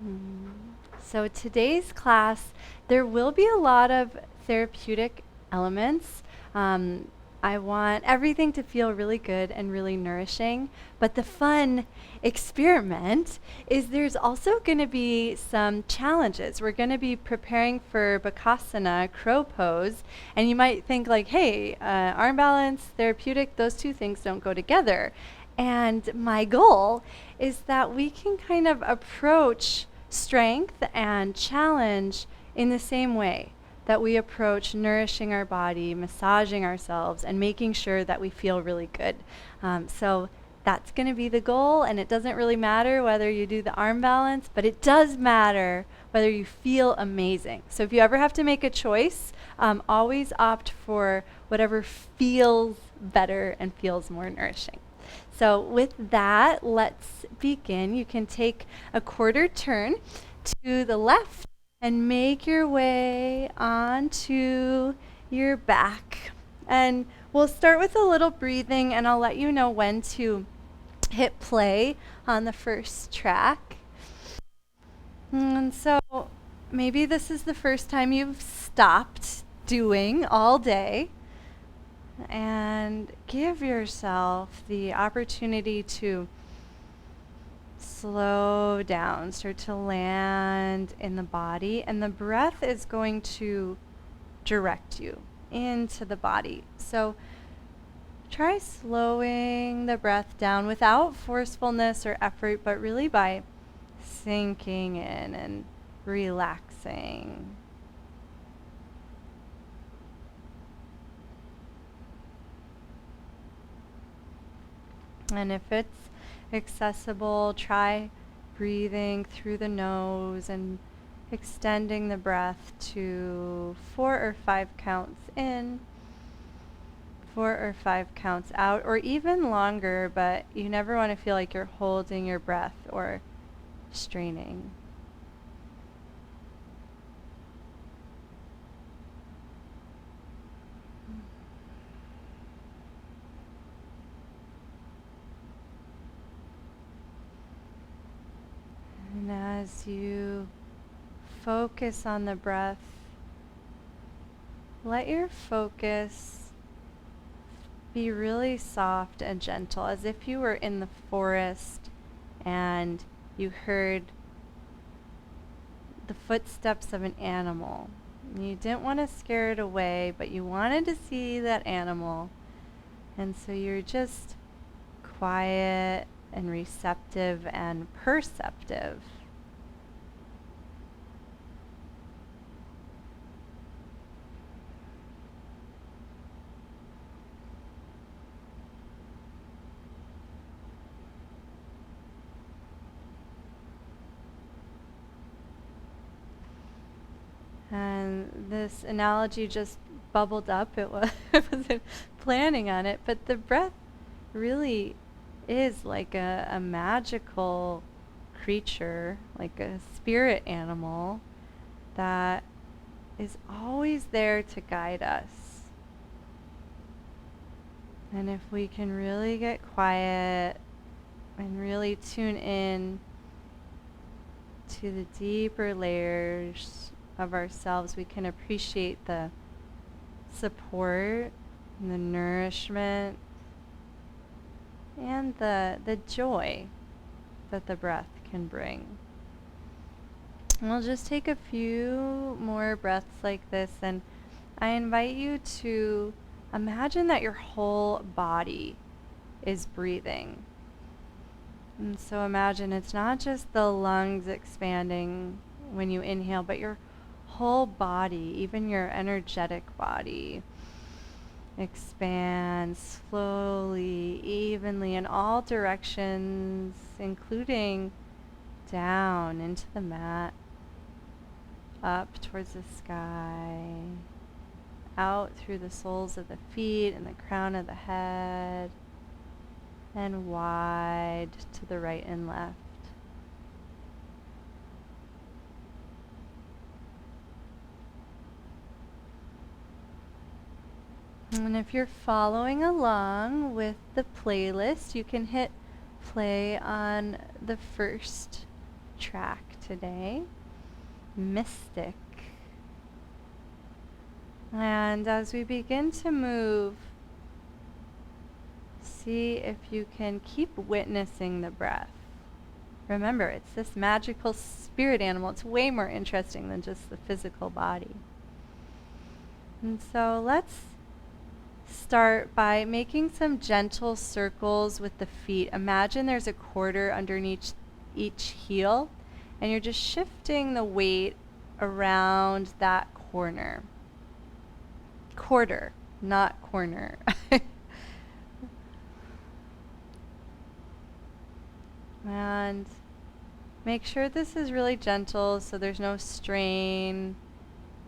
Mm. So today's class, there will be a lot of therapeutic elements. Um, I want everything to feel really good and really nourishing, but the fun experiment is there's also going to be some challenges. We're going to be preparing for Bakasana, crow pose, and you might think like, hey, arm balance, therapeutic, those two things don't go together. And my goal is that we can kind of approach strength and challenge in the same way that we approach nourishing our body, massaging ourselves, and making sure that we feel really good. So that's going to be the goal, and it doesn't really matter whether you do the arm balance, but it does matter whether you feel amazing. So if you ever have to make a choice, always opt for whatever feels better and feels more nourishing. So with that, let's begin. You can take a quarter turn to the left and make your way onto your back. And we'll start with a little breathing, and I'll let you know when to hit play on the first track. And so maybe this is the first time you've stopped doing all day, and give yourself the opportunity to slow down, start to land in the body, and the breath is going to direct you into the body. So try slowing the breath down without forcefulness or effort, but really by sinking in and relaxing. And if it's accessible, try breathing through the nose and extending the breath to 4 or 5 counts in, 4 or 5 counts out, or even longer, but you never want to feel like you're holding your breath or straining. And as you focus on the breath, let your focus be really soft and gentle, as if you were in the forest and you heard the footsteps of an animal. You didn't want to scare it away, but you wanted to see that animal. And so you're just quiet and receptive and perceptive. And this analogy just bubbled up. I wasn't planning on it, but the breath really is like a magical creature, like a spirit animal that is always there to guide us. And if we can really get quiet and really tune in to the deeper layers of ourselves, we can appreciate the support and the nourishment and the joy that the breath can bring. And we'll just take a few more breaths like this, and I invite you to imagine that your whole body is breathing. And so imagine it's not just the lungs expanding when you inhale, but your whole body, even your energetic body, expands slowly, evenly in all directions, including down into the mat, up towards the sky, out through the soles of the feet and the crown of the head, and wide to the right and left. And if you're following along with the playlist, you can hit play on the first track today, mystic. And as we begin to move, see if you can keep witnessing the breath. Remember, it's this magical spirit animal. It's way more interesting than just the physical body. And so let's start by making some gentle circles with the feet. Imagine there's a quarter underneath each heel, and you're just shifting the weight around that corner. Quarter, not corner. And make sure this is really gentle so there's no strain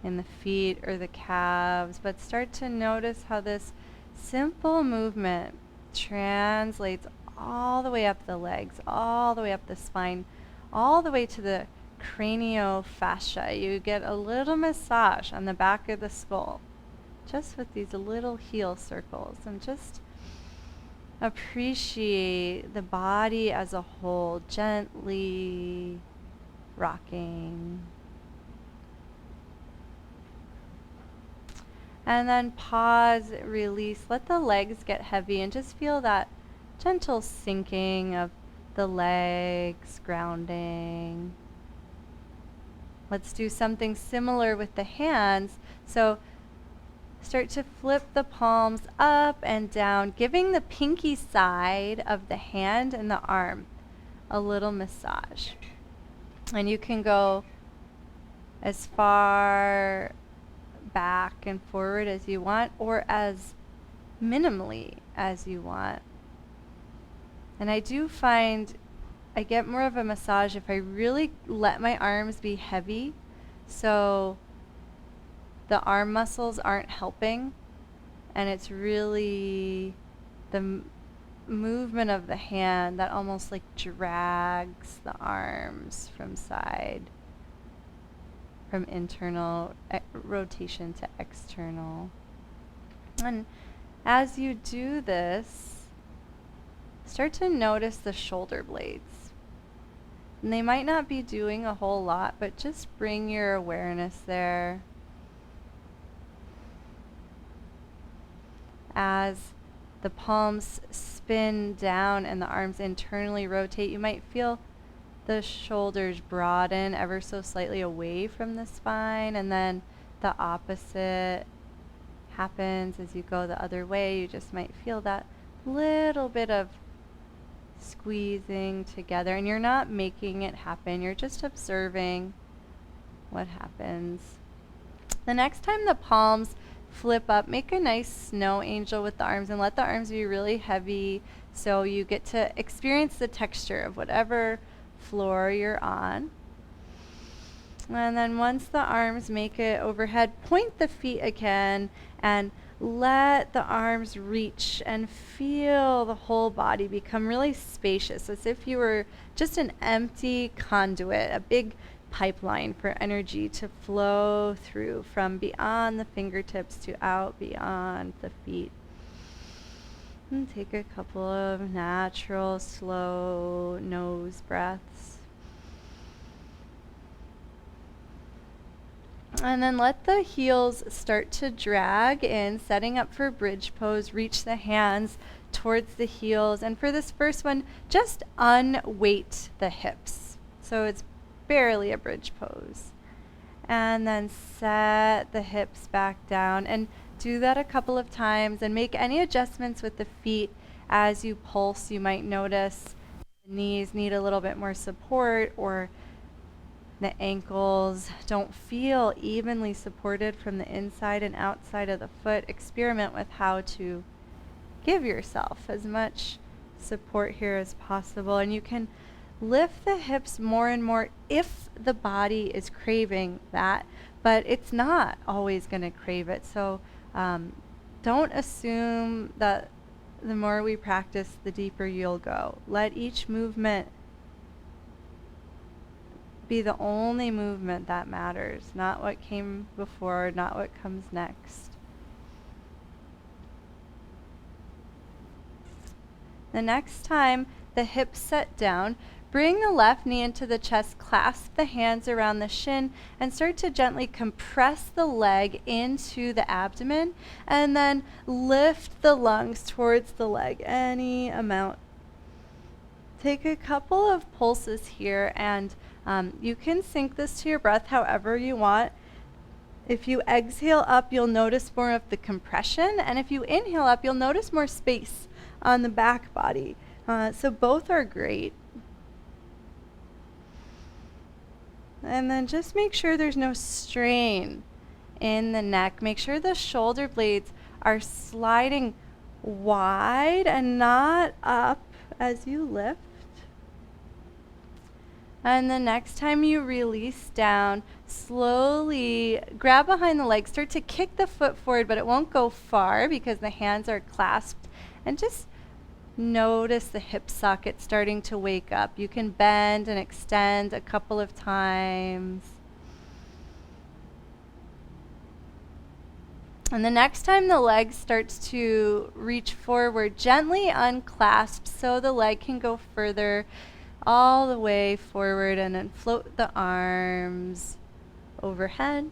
in the feet or the calves, but start to notice how this simple movement translates all the way up the legs, all the way up the spine, all the way to the craniofascia. You get a little massage on the back of the skull just with these little heel circles, and just appreciate the body as a whole, gently rocking. And then pause, release, let the legs get heavy, and just feel that gentle sinking of the legs, grounding. Let's do something similar with the hands. So start to flip the palms up and down, giving the pinky side of the hand and the arm a little massage. And you can go as far back and forward as you want, or as minimally as you want. And I do find I get more of a massage if I really let my arms be heavy, so the arm muscles aren't helping, and it's really the movement of the hand that almost like drags the arms from internal rotation to external. And as you do this, start to notice the shoulder blades. And they might not be doing a whole lot, but just bring your awareness there. As the palms spin down and the arms internally rotate, you might feel the shoulders broaden ever so slightly away from the spine, and then the opposite happens as you go the other way. You just might feel that little bit of squeezing together, and you're not making it happen, you're just observing what happens. The next time the palms flip up, make a nice snow angel with the arms, and let the arms be really heavy so you get to experience the texture of whatever floor you're on. And then once the arms make it overhead, point the feet again and let the arms reach and feel the whole body become really spacious, as if you were just an empty conduit, a big pipeline for energy to flow through from beyond the fingertips to out beyond the feet. And take a couple of natural, slow nose breaths. And then let the heels start to drag in, setting up for bridge pose. Reach the hands towards the heels. And for this first one, just unweight the hips. So it's barely a bridge pose. And then set the hips back down, and do that a couple of times, and make any adjustments with the feet as you pulse. You might notice the knees need a little bit more support, or the ankles don't feel evenly supported from the inside and outside of the foot. Experiment with how to give yourself as much support here as possible. And you can lift the hips more and more if the body is craving that, but it's not always going to crave it. So don't assume that the more we practice, the deeper you'll go. Let each movement be the only movement that matters, not what came before, not what comes next. The next time the hips set down, bring the left knee into the chest, clasp the hands around the shin, and start to gently compress the leg into the abdomen, and then lift the lungs towards the leg, any amount. Take a couple of pulses here, and you can sync this to your breath however you want. If you exhale up, you'll notice more of the compression, and if you inhale up, you'll notice more space on the back body. So both are great. And then just make sure there's no strain in the neck. Make sure the shoulder blades are sliding wide and not up as you lift. And the next time you release down, slowly grab behind the leg. Start to kick the foot forward, but it won't go far because the hands are clasped. And just notice the hip socket starting to wake up. You can bend and extend a couple of times. And the next time the leg starts to reach forward, gently unclasp so the leg can go further all the way forward, and then float the arms overhead.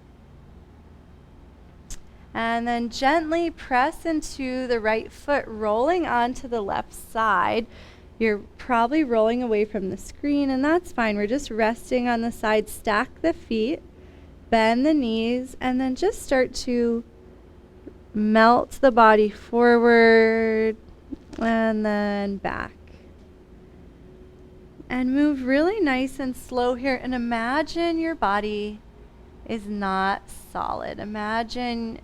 And then gently press into the right foot, rolling onto the left side. You're probably rolling away from the screen, and that's fine. We're just resting on the side. Stack the feet, bend the knees, and then just start to melt the body forward and then back. And move really nice and slow here, and imagine your body is not solid. Imagine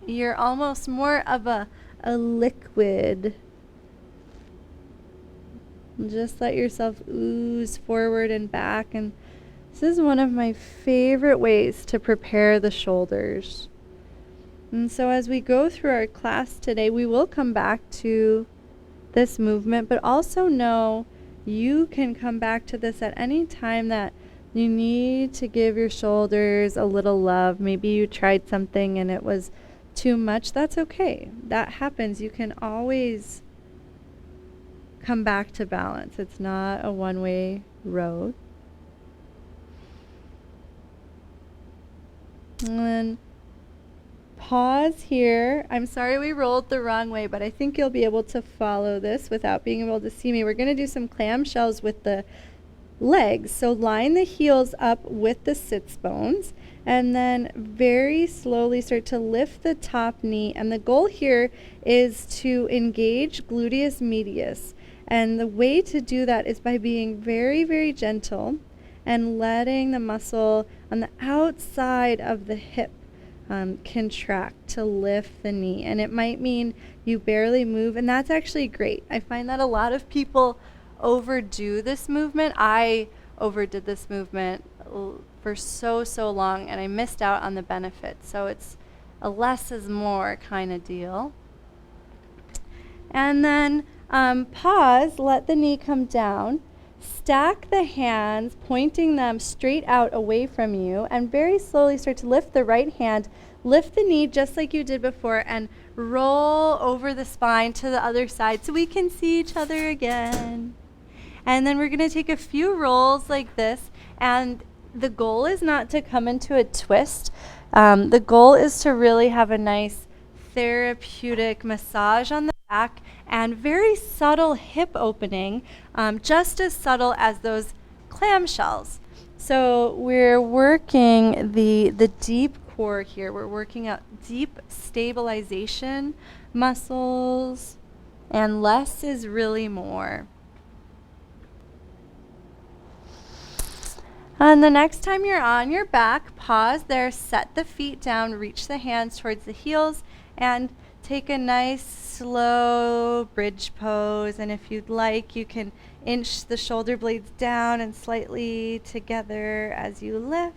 you're almost more of a liquid. Just let yourself ooze forward and back. And this is one of my favorite ways to prepare the shoulders. And so as we go through our class today, we will come back to this movement, but also know you can come back to this at any time that you need to give your shoulders a little love. Maybe you tried something and it was too much. That's okay. That happens. You can always come back to balance. It's not a one-way road. And then pause here. I'm sorry we rolled the wrong way, but I think you'll be able to follow this without being able to see me. We're going to do some clam shells with the legs. So line the heels up with the sits bones, and then very slowly start to lift the top knee. And the goal here is to engage gluteus medius. And the way to do that is by being very, very gentle and letting the muscle on the outside of the hip contract to lift the knee. And it might mean you barely move, and that's actually great. I find that a lot of people overdo this movement. I overdid this movement for so long, and I missed out on the benefits. So it's a less is more kind of deal. And then pause, let the knee come down. Stack the hands, pointing them straight out away from you, and very slowly start to lift the right hand, lift the knee just like you did before, and roll over the spine to the other side so we can see each other again. And then we're going to take a few rolls like this, and the goal is not to come into a twist. The goal is to really have a nice therapeutic massage on the back and very subtle hip opening, just as subtle as those clam shells. So we're working the deep core here. We're working out deep stabilization muscles, and less is really more. And the next time you're on your back, pause there, set the feet down, reach the hands towards the heels, and take a nice slow bridge pose. And if you'd like, you can inch the shoulder blades down and slightly together as you lift.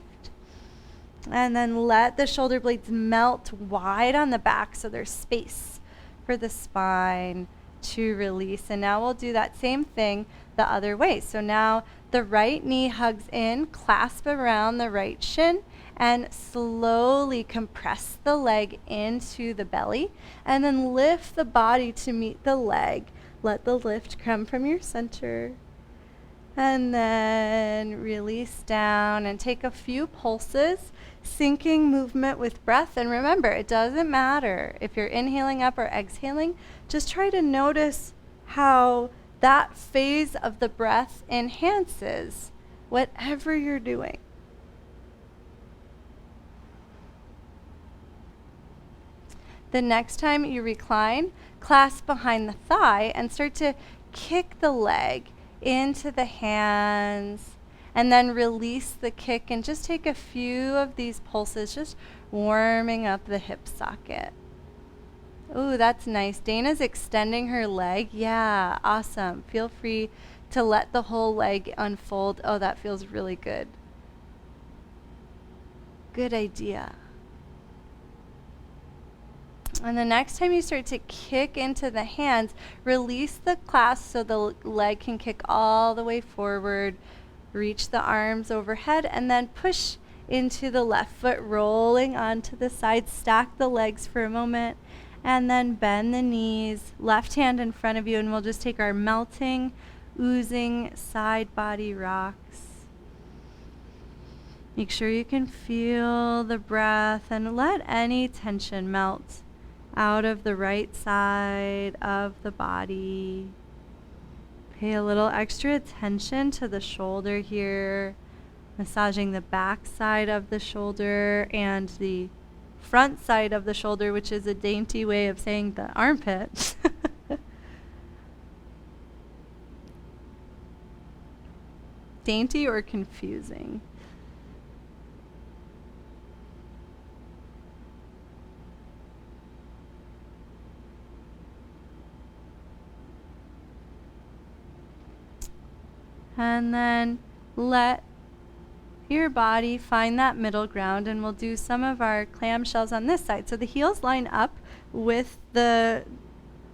And then let the shoulder blades melt wide on the back so there's space for the spine to release. And now we'll do that same thing the other way. So now the right knee hugs in, clasp around the right shin, and slowly compress the leg into the belly, and then lift the body to meet the leg. Let the lift come from your center. And then release down and take a few pulses, syncing movement with breath. And remember, it doesn't matter if you're inhaling up or exhaling, just try to notice how that phase of the breath enhances whatever you're doing. The next time you recline, clasp behind the thigh and start to kick the leg into the hands, and then release the kick and just take a few of these pulses, just warming up the hip socket. Ooh, that's nice. Dana's extending her leg. Yeah, awesome. Feel free to let the whole leg unfold. Oh, that feels really good. Good idea. And the next time you start to kick into the hands, release the clasp so the leg can kick all the way forward. Reach the arms overhead and then push into the left foot, rolling onto the side. Stack the legs for a moment and then bend the knees. Left hand in front of you, and we'll just take our melting, oozing side body rocks. Make sure you can feel the breath and let any tension melt out of the right side of the body. Pay a little extra attention to the shoulder here, massaging the back side of the shoulder and the front side of the shoulder, which is a dainty way of saying the armpit. Dainty or confusing? And then let your body find that middle ground, and we'll do some of our clam shells on this side. So the heels line up with the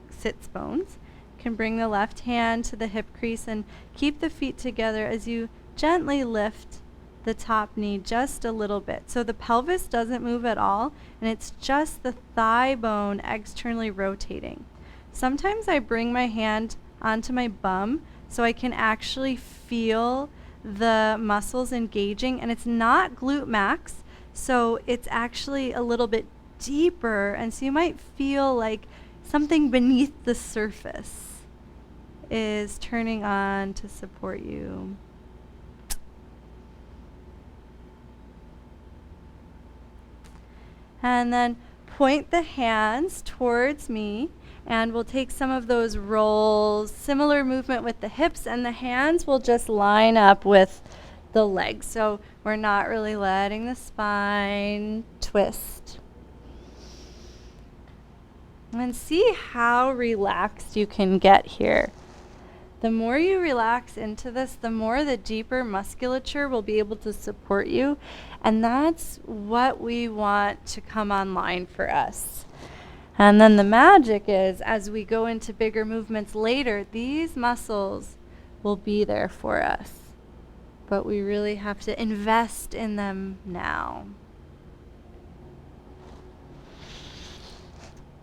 sits bones. You can bring the left hand to the hip crease and keep the feet together as you gently lift the top knee just a little bit. So the pelvis doesn't move at all, and it's just the thigh bone externally rotating. Sometimes I bring my hand onto my bum so I can actually feel the muscles engaging, and it's not glute max, so it's actually a little bit deeper, and so you might feel like something beneath the surface is turning on to support you. And then point the hands towards me, and we'll take some of those rolls, similar movement with the hips, and the hands will just line up with the legs. So we're not really letting the spine twist. And see how relaxed you can get here. The more you relax into this, the more the deeper musculature will be able to support you. And that's what we want to come online for us. And then the magic is, as we go into bigger movements later, these muscles will be there for us. But we really have to invest in them now.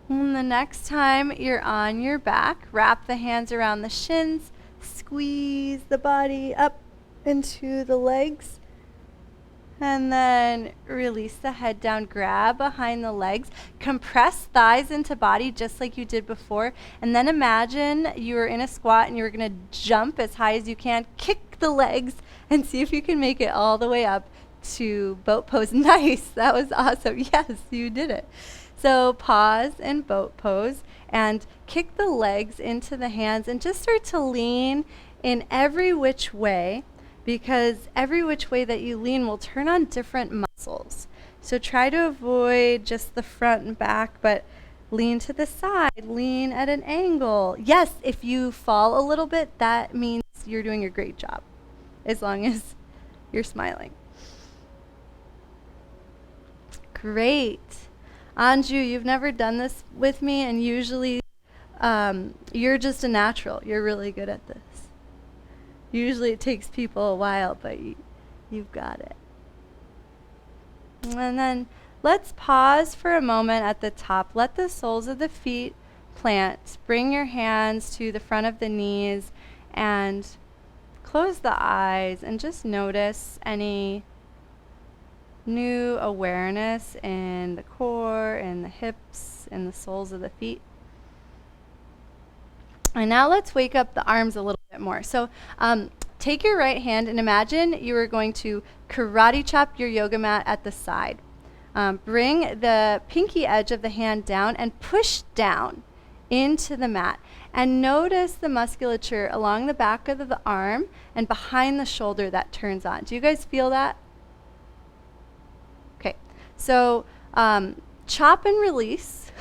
And the next time you're on your back, wrap the hands around the shins, squeeze the body up into the legs, and then release the head down, grab behind the legs, compress thighs into body just like you did before, and then imagine you were in a squat and you were going to jump as high as you can, kick the legs, and see if you can make it all the way up to boat pose. Nice, that was awesome. Yes, you did it. So pause in boat pose and kick the legs into the hands and just start to lean in every which way, because every which way that you lean will turn on different muscles. So try to avoid just the front and back, but lean to the side, lean at an angle. Yes, if you fall a little bit, that means you're doing a great job, as long as you're smiling. Great. Anju, you've never done this with me, and usually you're just a natural. You're really good at this. Usually it takes people a while, but you've got it. And then let's pause for a moment at the top. Let the soles of the feet plant. Bring your hands to the front of the knees and close the eyes and just notice any new awareness in the core, in the hips, in the soles of the feet. And now let's wake up the arms a little bit more. So take your right hand and imagine you are going to karate chop your yoga mat at the side. Bring the pinky edge of the hand down and push down into the mat. And notice the musculature along the back of the arm and behind the shoulder that turns on. Do you guys feel that? Okay, so chop and release,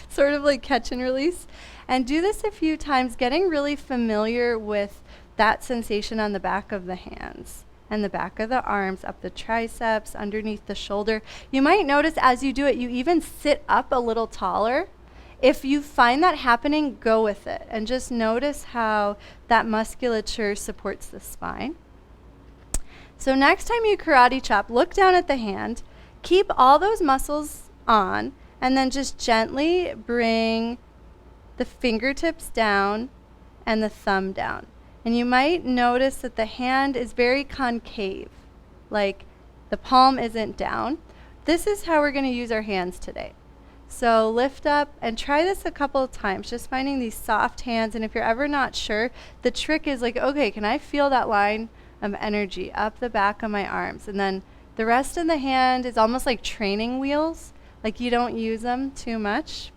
sort of like catch and release. And do this a few times, getting really familiar with that sensation on the back of the hands and the back of the arms, up the triceps, underneath the shoulder. You might notice as you do it, you even sit up a little taller. If you find that happening, go with it and just notice how that musculature supports the spine. So next time you karate chop, look down at the hand, keep all those muscles on, and then just gently bring the fingertips down and the thumb down. And you might notice that the hand is very concave, like the palm isn't down. This is how we're going to use our hands today. So lift up and try this a couple of times, just finding these soft hands. And if you're ever not sure, the trick is like, okay, can I feel that line of energy up the back of my arms? And then the rest of the hand is almost like training wheels, like you don't use them too much.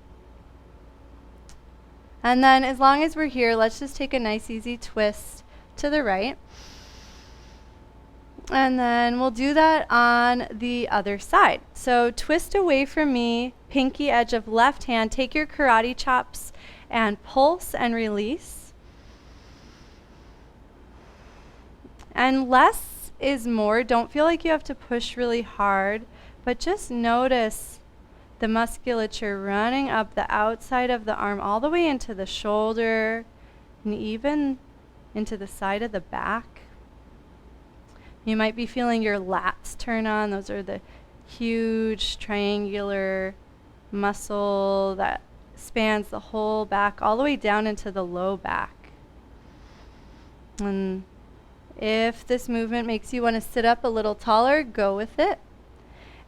And then as long as we're here, let's just take a nice easy twist to the right. And then we'll do that on the other side. So twist away from me, pinky edge of left hand. Take your karate chops and pulse and release. And less is more. Don't feel like you have to push really hard, but just notice the musculature running up the outside of the arm all the way into the shoulder and even into the side of the back. You might be feeling your lats turn on. Those are the huge triangular muscle that spans the whole back all the way down into the low back. And if this movement makes you want to sit up a little taller, go with it.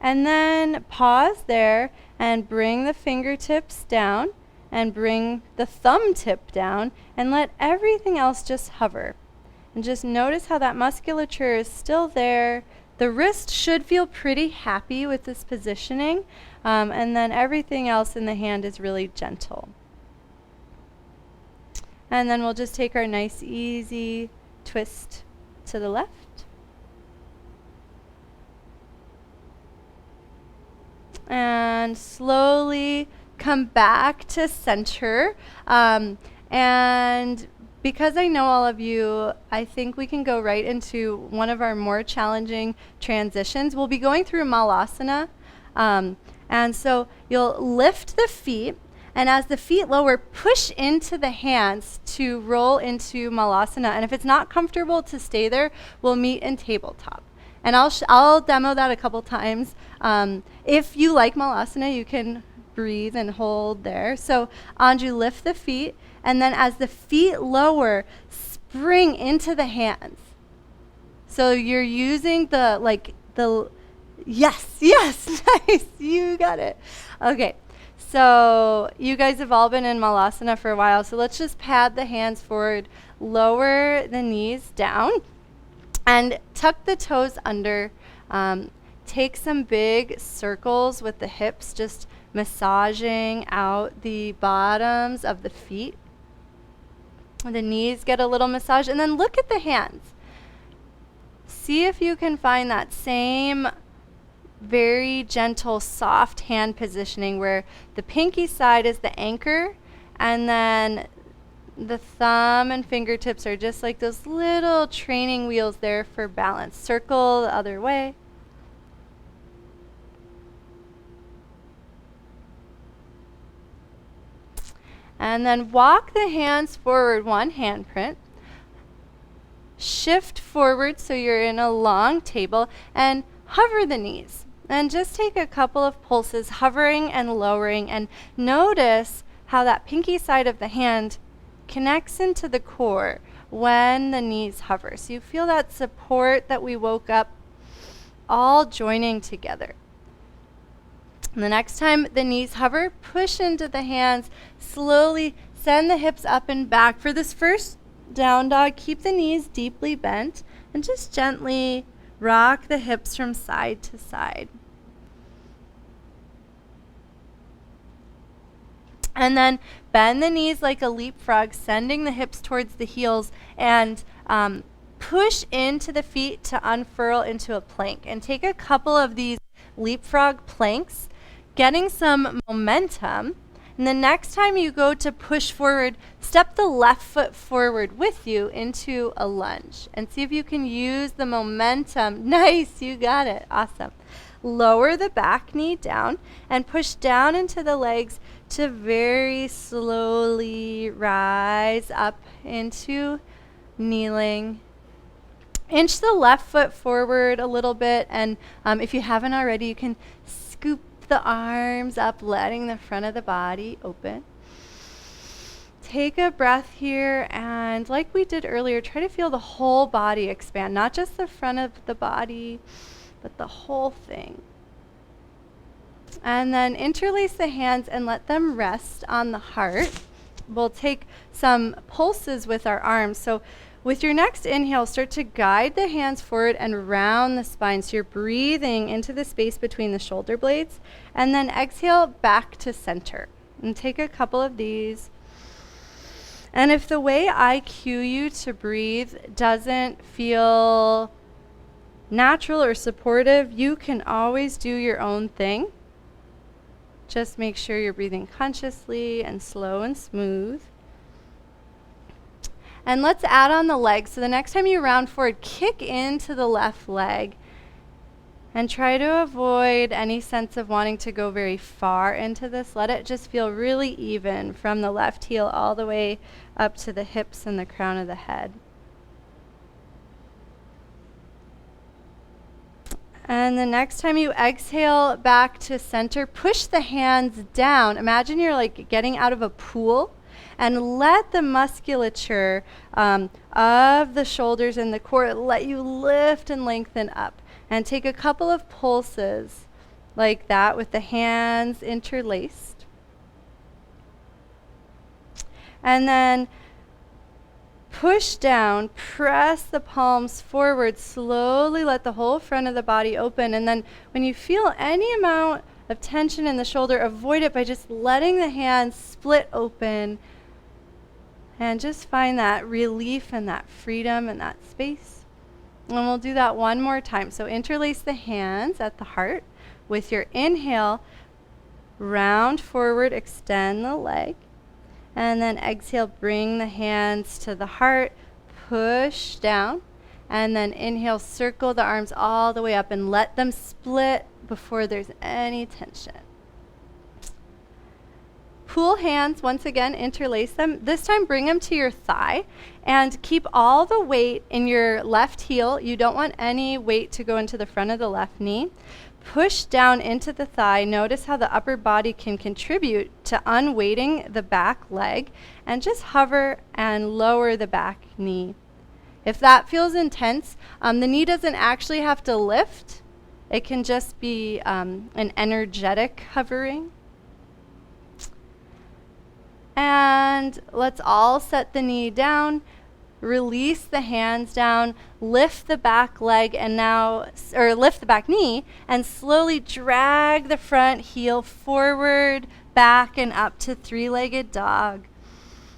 And then pause there and bring the fingertips down and bring the thumb tip down and let everything else just hover. And just notice how that musculature is still there. The wrist should feel pretty happy with this positioning. And then everything else in the hand is really gentle. And then we'll just take our nice easy twist to the left. And slowly come back to center. And because I know all of you, I think we can go right into one of our more challenging transitions. We'll be going through Malasana. And so you'll lift the feet, and as the feet lower, push into the hands to roll into Malasana. And if it's not comfortable to stay there, we'll meet in tabletop. And I'll demo that a couple times. If you like Malasana, you can breathe and hold there. So Anju, lift the feet, and then as the feet lower, spring into the hands. So you're using yes, nice, you got it. Okay, so you guys have all been in Malasana for a while, so let's just pad the hands forward, lower the knees down, and tuck the toes under. Take some big circles with the hips, just massaging out the bottoms of the feet. The knees get a little massage, and then look at the hands. See if you can find that same very gentle, soft hand positioning where the pinky side is the anchor, and then the thumb and fingertips are just like those little training wheels there for balance. Circle the other way. And then walk the hands forward, one handprint. Shift forward so you're in a long table, and hover the knees. And just take a couple of pulses, hovering and lowering, and notice how that pinky side of the hand connects into the core, when the knees hover. So you feel that support that we woke up all joining together. And the next time the knees hover, push into the hands, slowly send the hips up and back. For this first down dog, keep the knees deeply bent and just gently rock the hips from side to side. And then bend the knees like a leapfrog, sending the hips towards the heels, and push into the feet to unfurl into a plank. And take a couple of these leapfrog planks, getting some momentum. And the next time you go to push forward, step the left foot forward with you into a lunge. And see if you can use the momentum. Nice, you got it. Awesome. Lower the back knee down and push down into the legs to very slowly rise up into kneeling. Inch the left foot forward a little bit, and if you haven't already, you can scoop the arms up, letting the front of the body open. Take a breath here, and like we did earlier, try to feel the whole body expand, not just the front of the body, but the whole thing. And then interlace the hands and let them rest on the heart. We'll take some pulses with our arms. So with your next inhale, start to guide the hands forward and round the spine. So you're breathing into the space between the shoulder blades. And then exhale back to center. And take a couple of these. And if the way I cue you to breathe doesn't feel natural or supportive, you can always do your own thing. Just make sure you're breathing consciously and slow and smooth. And let's add on the legs. So the next time you round forward, kick into the left leg and try to avoid any sense of wanting to go very far into this. Let it just feel really even from the left heel all the way up to the hips and the crown of the head. And the next time you exhale back to center, push the hands down. Imagine you're like getting out of a pool, and let the musculature of the shoulders and the core let you lift and lengthen up. And take a couple of pulses like that with the hands interlaced. And then push down, press the palms forward, slowly let the whole front of the body open. And then when you feel any amount of tension in the shoulder, avoid it by just letting the hands split open. And just find that relief and that freedom and that space. And we'll do that one more time. So interlace the hands at the heart. With your inhale, round forward, extend the leg. And then exhale, bring the hands to the heart, push down. And then inhale, circle the arms all the way up and let them split before there's any tension. Pull hands, once again, interlace them. This time, bring them to your thigh and keep all the weight in your left heel. You don't want any weight to go into the front of the left knee. Push down into the thigh. Notice how the upper body can contribute to unweighting the back leg, and just hover and lower the back knee. If that feels intense, the knee doesn't actually have to lift. It can just be an energetic hovering. And let's all set the knee down, release the hands down, lift the back leg and lift the back knee and slowly drag the front heel forward, back and up to three-legged dog.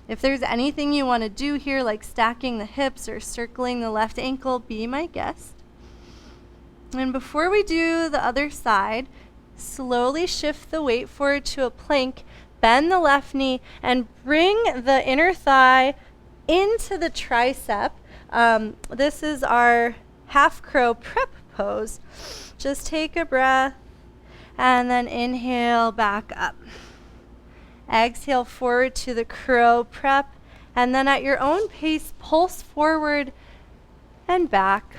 If there's anything you want to do here, like stacking the hips or circling the left ankle, be my guest. And before we do the other side, slowly shift the weight forward to a plank. Bend the left knee and bring the inner thigh into the tricep. This is our half crow prep pose. Just take a breath and then inhale back up. Exhale forward to the crow prep, and then at your own pace, pulse forward and back.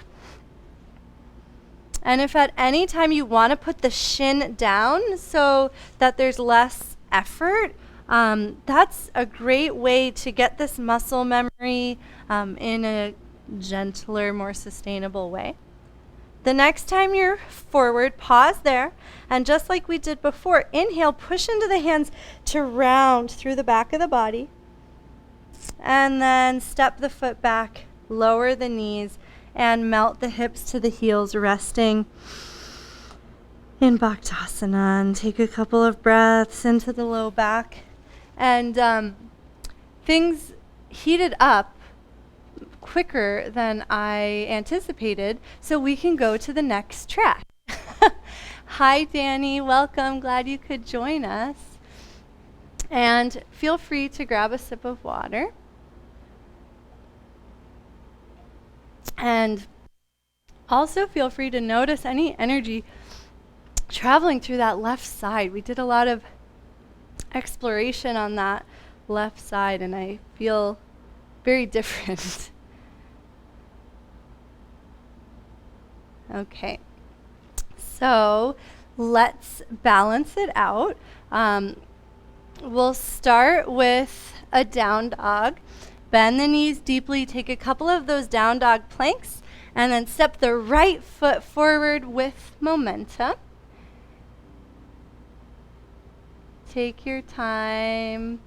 And if at any time you want to put the shin down so that there's less effort, That's a great way to get this muscle memory in a gentler, more sustainable way. The next time you're forward, pause there, and just like we did before, inhale, push into the hands to round through the back of the body, and then step the foot back, lower the knees, and melt the hips to the heels, resting in Bakasana, and take a couple of breaths into the low back. And things heated up quicker than I anticipated, so we can go to the next track. Hi, Danny. Welcome. Glad you could join us. And feel free to grab a sip of water. And also feel free to notice any energy traveling through that left side. We did a lot of exploration on that left side, and I feel very different. Okay, so let's balance it out. We'll start with a down dog. Bend the knees deeply, take a couple of those down dog planks, and then step the right foot forward with momentum. Take your time,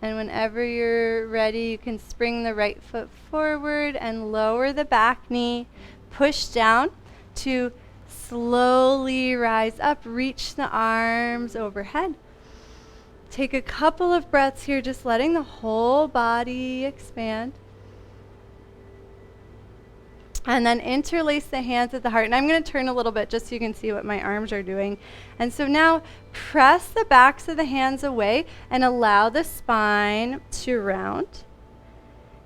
and whenever you're ready, you can spring the right foot forward and lower the back knee. Push down to slowly rise up, reach the arms overhead. Take a couple of breaths here, just letting the whole body expand. And then interlace the hands at the heart. And I'm going to turn a little bit just so you can see what my arms are doing. And so now press the backs of the hands away and allow the spine to round.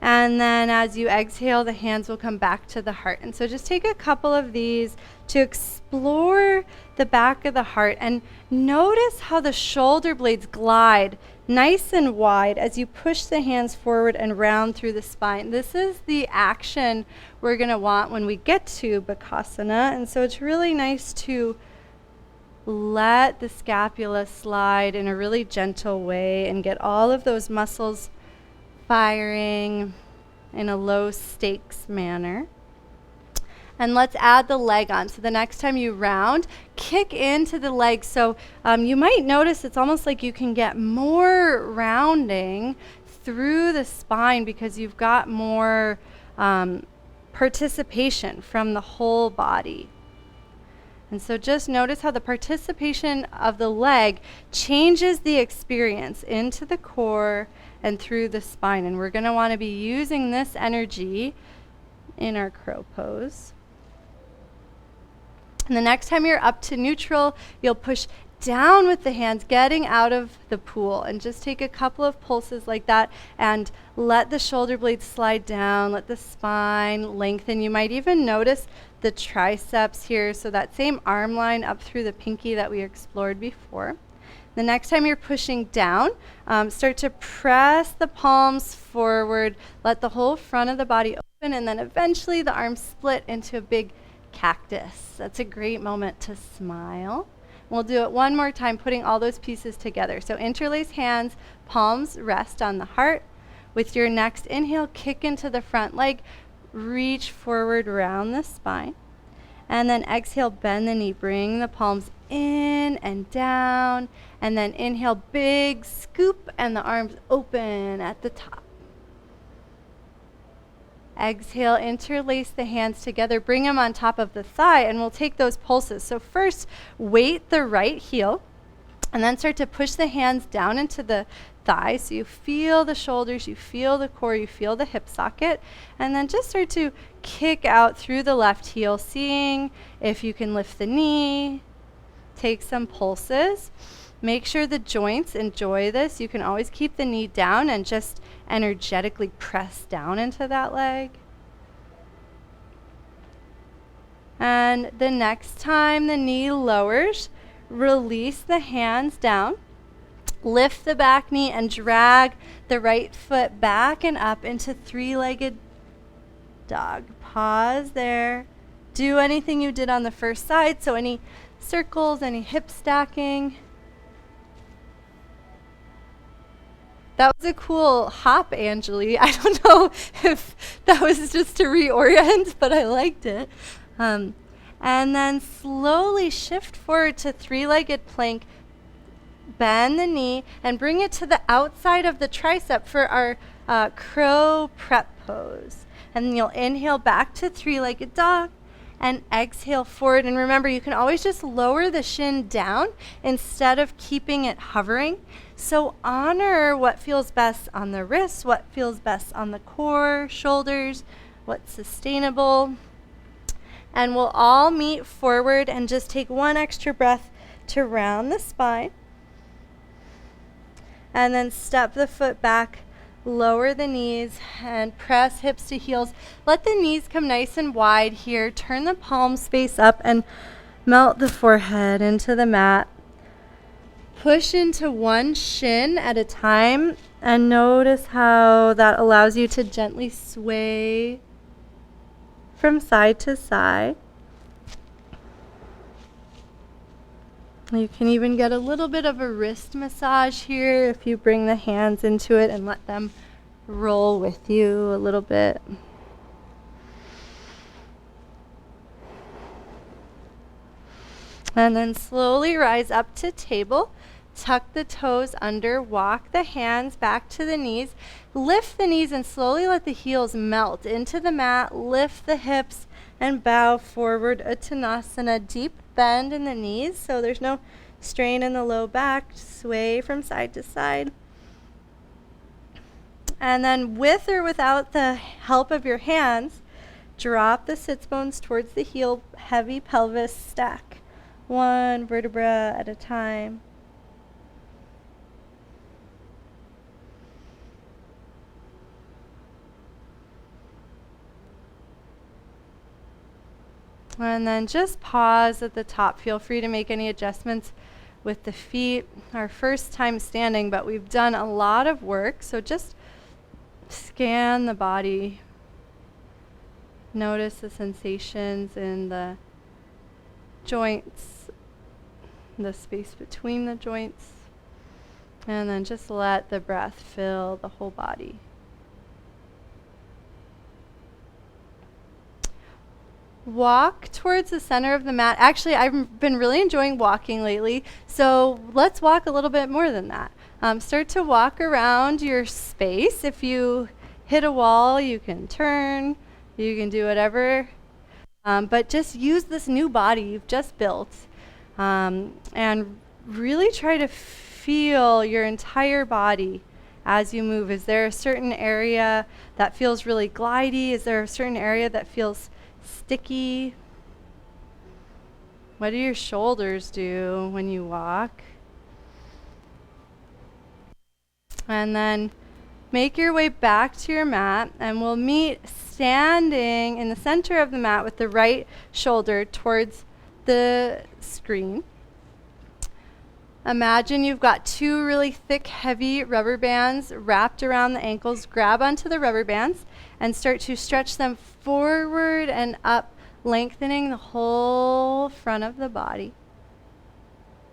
And then as you exhale, the hands will come back to the heart. And so just take a couple of these to explore the back of the heart and notice how the shoulder blades glide nice and wide as you push the hands forward and round through the spine. This is the action we're going to want when we get to Bakasana. And so it's really nice to let the scapula slide in a really gentle way and get all of those muscles firing in a low stakes manner. And let's add the leg on. So the next time you round, kick into the leg. So you might notice it's almost like you can get more rounding through the spine because you've got more participation from the whole body. And so just notice how the participation of the leg changes the experience into the core and through the spine. And we're going to want to be using this energy in our crow pose. And the next time you're up to neutral, you'll push down with the hands, getting out of the pool. And just take a couple of pulses like that and let the shoulder blades slide down, let the spine lengthen. You might even notice the triceps here, so that same arm line up through the pinky that we explored before. The next time you're pushing down, start to press the palms forward, let the whole front of the body open, and then eventually the arms split into a big cactus. That's a great moment to smile. We'll do it one more time, putting all those pieces together. So interlace hands, palms rest on the heart. With your next inhale, kick into the front leg, reach forward, round the spine. And then exhale, bend the knee, bring the palms in and down. And then inhale, big scoop, and the arms open at the top. Exhale, interlace the hands together, bring them on top of the thigh, and we'll take those pulses. So first, weight the right heel, and then start to push the hands down into the thigh. So you feel the shoulders, you feel the core, you feel the hip socket, and then just start to kick out through the left heel, seeing if you can lift the knee, take some pulses. Make sure the joints enjoy this. You can always keep the knee down and just energetically press down into that leg. And the next time the knee lowers, release the hands down. Lift the back knee and drag the right foot back and up into three-legged dog. Pause there. Do anything you did on the first side. So any circles, any hip stacking. That was a cool hop, Angeli. I don't know if that was just to reorient, but I liked it. And then slowly shift forward to three-legged plank. Bend the knee and bring it to the outside of the tricep for our crow prep pose. And then you'll inhale back to three-legged dog and exhale forward. And remember, you can always just lower the shin down instead of keeping it hovering. So honor what feels best on the wrists, what feels best on the core, shoulders, what's sustainable. And we'll all meet forward and just take one extra breath to round the spine. And then step the foot back, lower the knees, and press hips to heels. Let the knees come nice and wide here. Turn the palms face up and melt the forehead into the mat. Push into one shin at a time, and notice how that allows you to gently sway from side to side. You can even get a little bit of a wrist massage here if you bring the hands into it and let them roll with you a little bit. And then slowly rise up to table. Tuck the toes under, walk the hands back to the knees. Lift the knees and slowly let the heels melt into the mat. Lift the hips and bow forward. Uttanasana, deep bend in the knees so there's no strain in the low back. Sway from side to side. And then with or without the help of your hands, drop the sits bones towards the heel, heavy pelvis stack. One vertebra at a time. And then just pause at the top. Feel free to make any adjustments with the feet. Our first time standing, but we've done a lot of work. So just scan the body. Notice the sensations in the joints, the space between the joints. And then just let the breath fill the whole body. Walk towards the center of the mat. Actually, I've been really enjoying walking lately, so let's walk a little bit more than that. Start to walk around your space. If you hit a wall, you can turn, you can do whatever, but just use this new body you've just built and really try to feel your entire body as you move. Is there a certain area that feels really glidey? Is there a certain area that feels sticky? What do your shoulders do when you walk? And then make your way back to your mat, and we'll meet standing in the center of the mat with the right shoulder towards the screen. Imagine you've got two really thick, heavy rubber bands wrapped around the ankles. Grab onto the rubber bands and start to stretch them forward and up, lengthening the whole front of the body.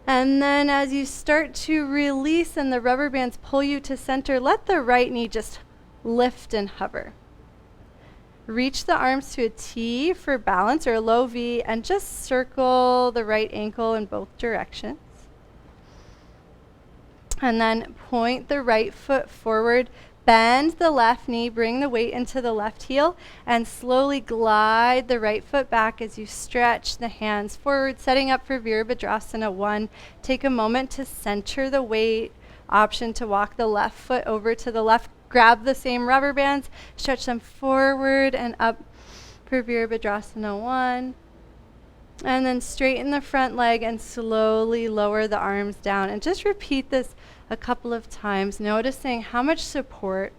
And then as you start to release and the rubber bands pull you to center, let the right knee just lift and hover. Reach the arms to a T for balance, or a low V, and just circle the right ankle in both directions. And then point the right foot forward, bend the left knee, bring the weight into the left heel, and slowly glide the right foot back as you stretch the hands forward, setting up for Virabhadrasana 1. Take a moment to center the weight. Option to walk the left foot over to the left. Grab the same rubber bands, stretch them forward and up for Virabhadrasana 1. And then straighten the front leg and slowly lower the arms down. And just repeat this a couple of times, noticing how much support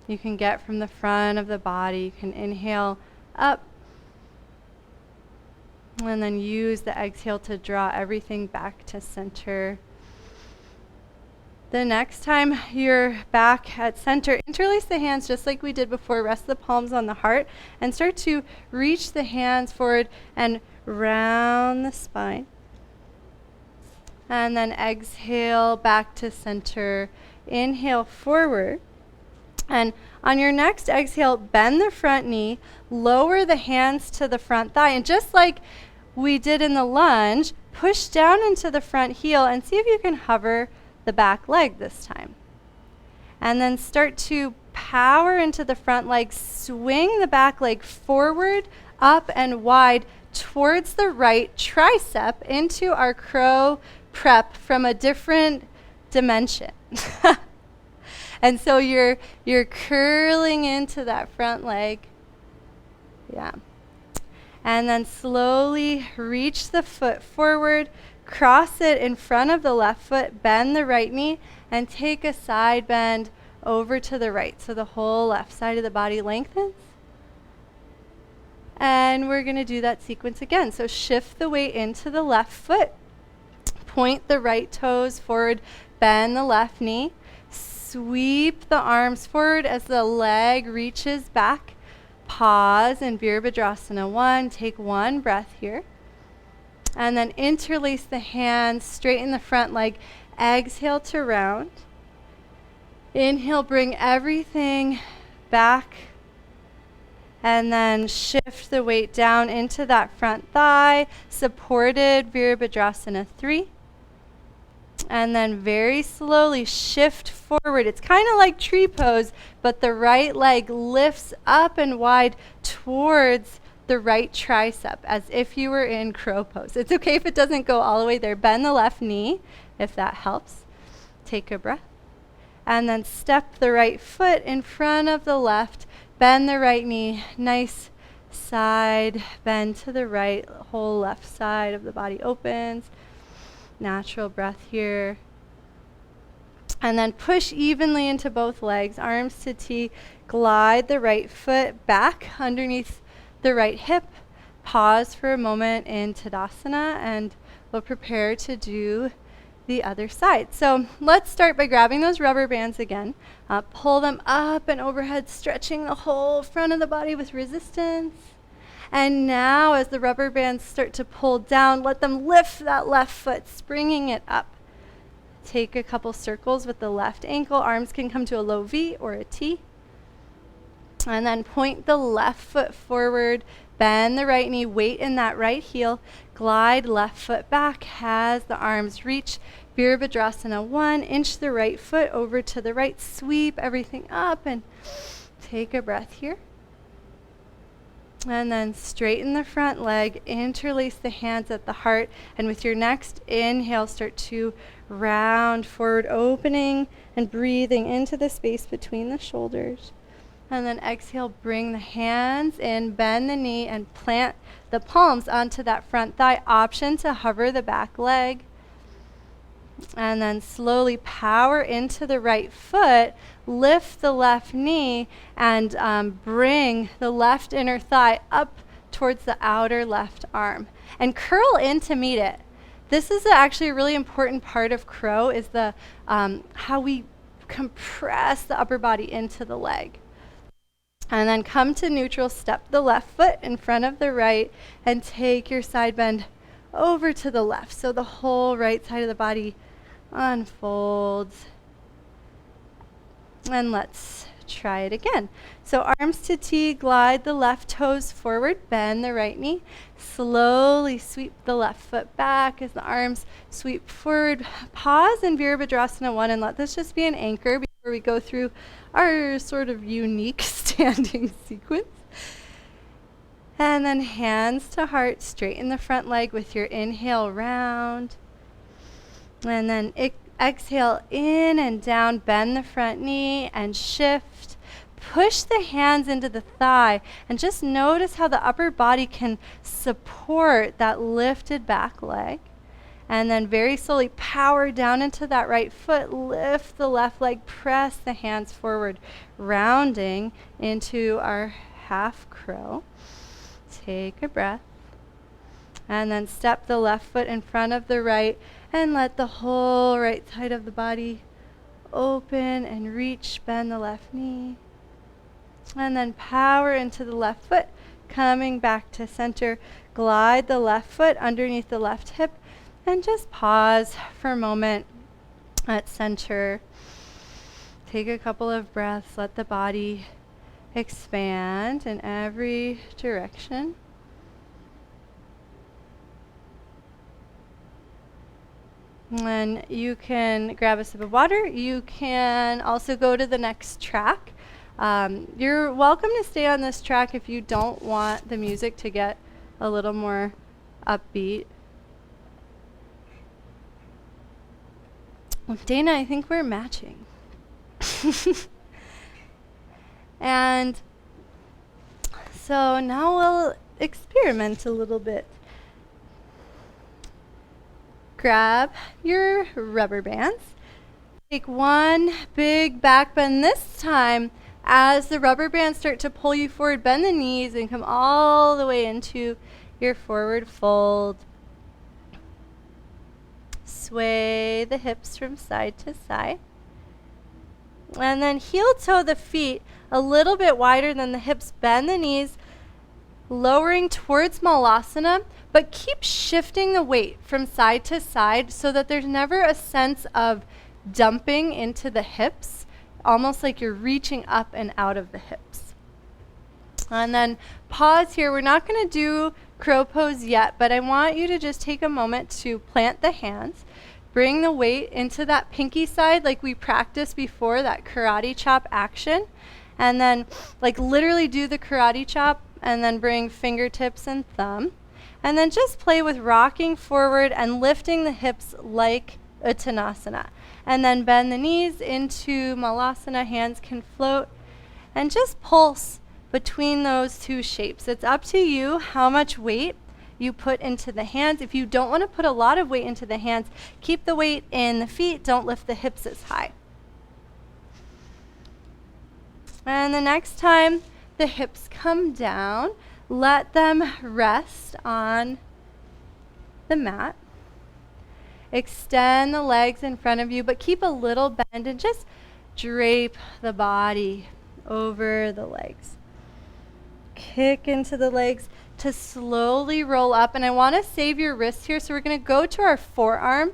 you can get from the front of the body. You can inhale up and then use the exhale to draw everything back to center. The next time you're back at center, interlace the hands just like we did before. Rest the palms on the heart and start to reach the hands forward and round the spine. And then exhale back to center, inhale forward. And on your next exhale, bend the front knee, lower the hands to the front thigh. And just like we did in the lunge, push down into the front heel and see if you can hover the back leg this time. And then start to power into the front leg, swing the back leg forward, up and wide towards the right tricep into our crow prep from a different dimension. And so you're curling into that front leg. Yeah. And then slowly reach the foot forward, cross it in front of the left foot, bend the right knee, and take a side bend over to the right. So the whole left side of the body lengthens. And we're going to do that sequence again. So shift the weight into the left foot. Point the right toes forward, bend the left knee. Sweep the arms forward as the leg reaches back. Pause in Virabhadrasana 1. Take one breath here. And then interlace the hands, straighten the front leg. Exhale to round. Inhale, bring everything back. And then shift the weight down into that front thigh. Supported Virabhadrasana 3. And then very slowly shift forward. It's kind of like tree pose, but the right leg lifts up and wide towards the right tricep, as if you were in crow pose. It's okay if it doesn't go all the way there. Bend the left knee, if that helps. Take a breath. And then step the right foot in front of the left. Bend the right knee. Nice side bend to the right. Whole left side of the body opens. Natural breath here. And then push evenly into both legs, arms to T. Glide the right foot back underneath the right hip. Pause for a moment in Tadasana, and we'll prepare to do the other side. So let's start by grabbing those rubber bands again. Pull them up and overhead, stretching the whole front of the body with resistance. And now as the rubber bands start to pull down, let them lift that left foot, springing it up. Take a couple circles with the left ankle. Arms can come to a low V or a T. And then point the left foot forward. Bend the right knee, weight in that right heel. Glide left foot back as the arms reach. Virabhadrasana 1. Inch the right foot over to the right. Sweep everything up and take a breath here. And then straighten the front leg, interlace the hands at the heart, and with your next inhale, start to round forward, opening and breathing into the space between the shoulders. And then exhale, bring the hands in, bend the knee, and plant the palms onto that front thigh. Option to hover the back leg. And then slowly power into the right foot, lift the left knee, and bring the left inner thigh up towards the outer left arm. And curl in to meet it. This is actually a really important part of crow, is the how we compress the upper body into the leg. And then come to neutral, step the left foot in front of the right, and take your side bend over to the left. So the whole right side of the body unfolds. And let's try it again. So arms to T, glide the left toes forward, bend the right knee. Slowly sweep the left foot back as the arms sweep forward. Pause in Virabhadrasana 1 and let this just be an anchor before we go through our sort of unique standing sequence. And then hands to heart, straighten the front leg with your inhale round. And then exhale in and down, bend the front knee and shift. Push the hands into the thigh and just notice how the upper body can support that lifted back leg. And then very slowly power down into that right foot, lift the left leg, press the hands forward, rounding into our half crow. Take a breath. And then step the left foot in front of the right and let the whole right side of the body open and reach, bend the left knee. And then power into the left foot, coming back to center. Glide the left foot underneath the left hip and just pause for a moment at center. Take a couple of breaths. Let the body expand in every direction. And you can grab a sip of water. You can also go to the next track. You're welcome to stay on this track if you don't want the music to get a little more upbeat. Well, Dana, I think we're matching. And so now we'll experiment a little bit. Grab your rubber bands. Take one big back bend this time. As the rubber bands start to pull you forward, bend the knees and come all the way into your forward fold. Sway the hips from side to side. And then heel toe the feet a little bit wider than the hips. Bend the knees, lowering towards Malasana, but keep shifting the weight from side to side so that there's never a sense of dumping into the hips, almost like you're reaching up and out of the hips. And then pause here. We're not going to do crow pose yet, but I want you to just take a moment to plant the hands. Bring the weight into that pinky side like we practiced before, that karate chop action. And then like literally do the karate chop and then bring fingertips and thumb. And then just play with rocking forward and lifting the hips like Uttanasana. And then bend the knees into Malasana, hands can float. And just pulse between those two shapes. It's up to you how much weight you put into the hands. If you don't want to put a lot of weight into the hands, keep the weight in the feet. Don't lift the hips as high. And the next time the hips come down, let them rest on the mat. Extend the legs in front of you, but keep a little bend and just drape the body over the legs. Kick into the legs to slowly roll up. And I want to save your wrists here, so we're going to go to our forearm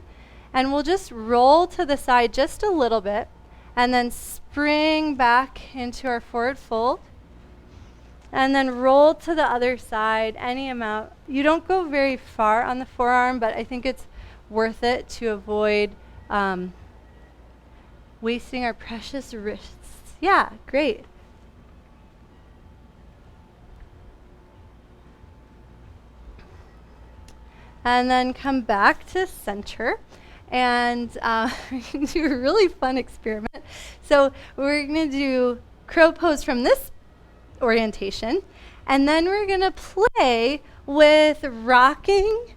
and we'll just roll to the side just a little bit and then spring back into our forward fold and then roll to the other side any amount. You don't go very far on the forearm, but I think it's worth it to avoid wasting our precious wrists. Yeah, great. And then come back to center. And we're going to do a really fun experiment. So we're going to do crow pose from this orientation. And then we're going to play with rocking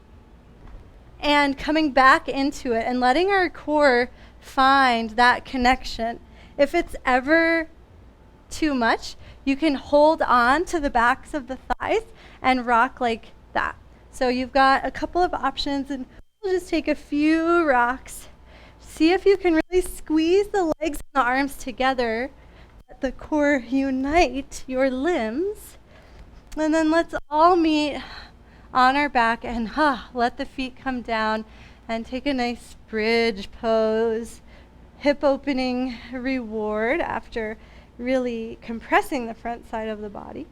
and coming back into it and letting our core find that connection. If it's ever too much, you can hold on to the backs of the thighs and rock like that. So you've got a couple of options, and we'll just take a few rocks. See if you can really squeeze the legs and the arms together. Let the core unite your limbs. And then let's all meet on our back and let the feet come down and take a nice bridge pose. Hip opening reward after really compressing the front side of the body.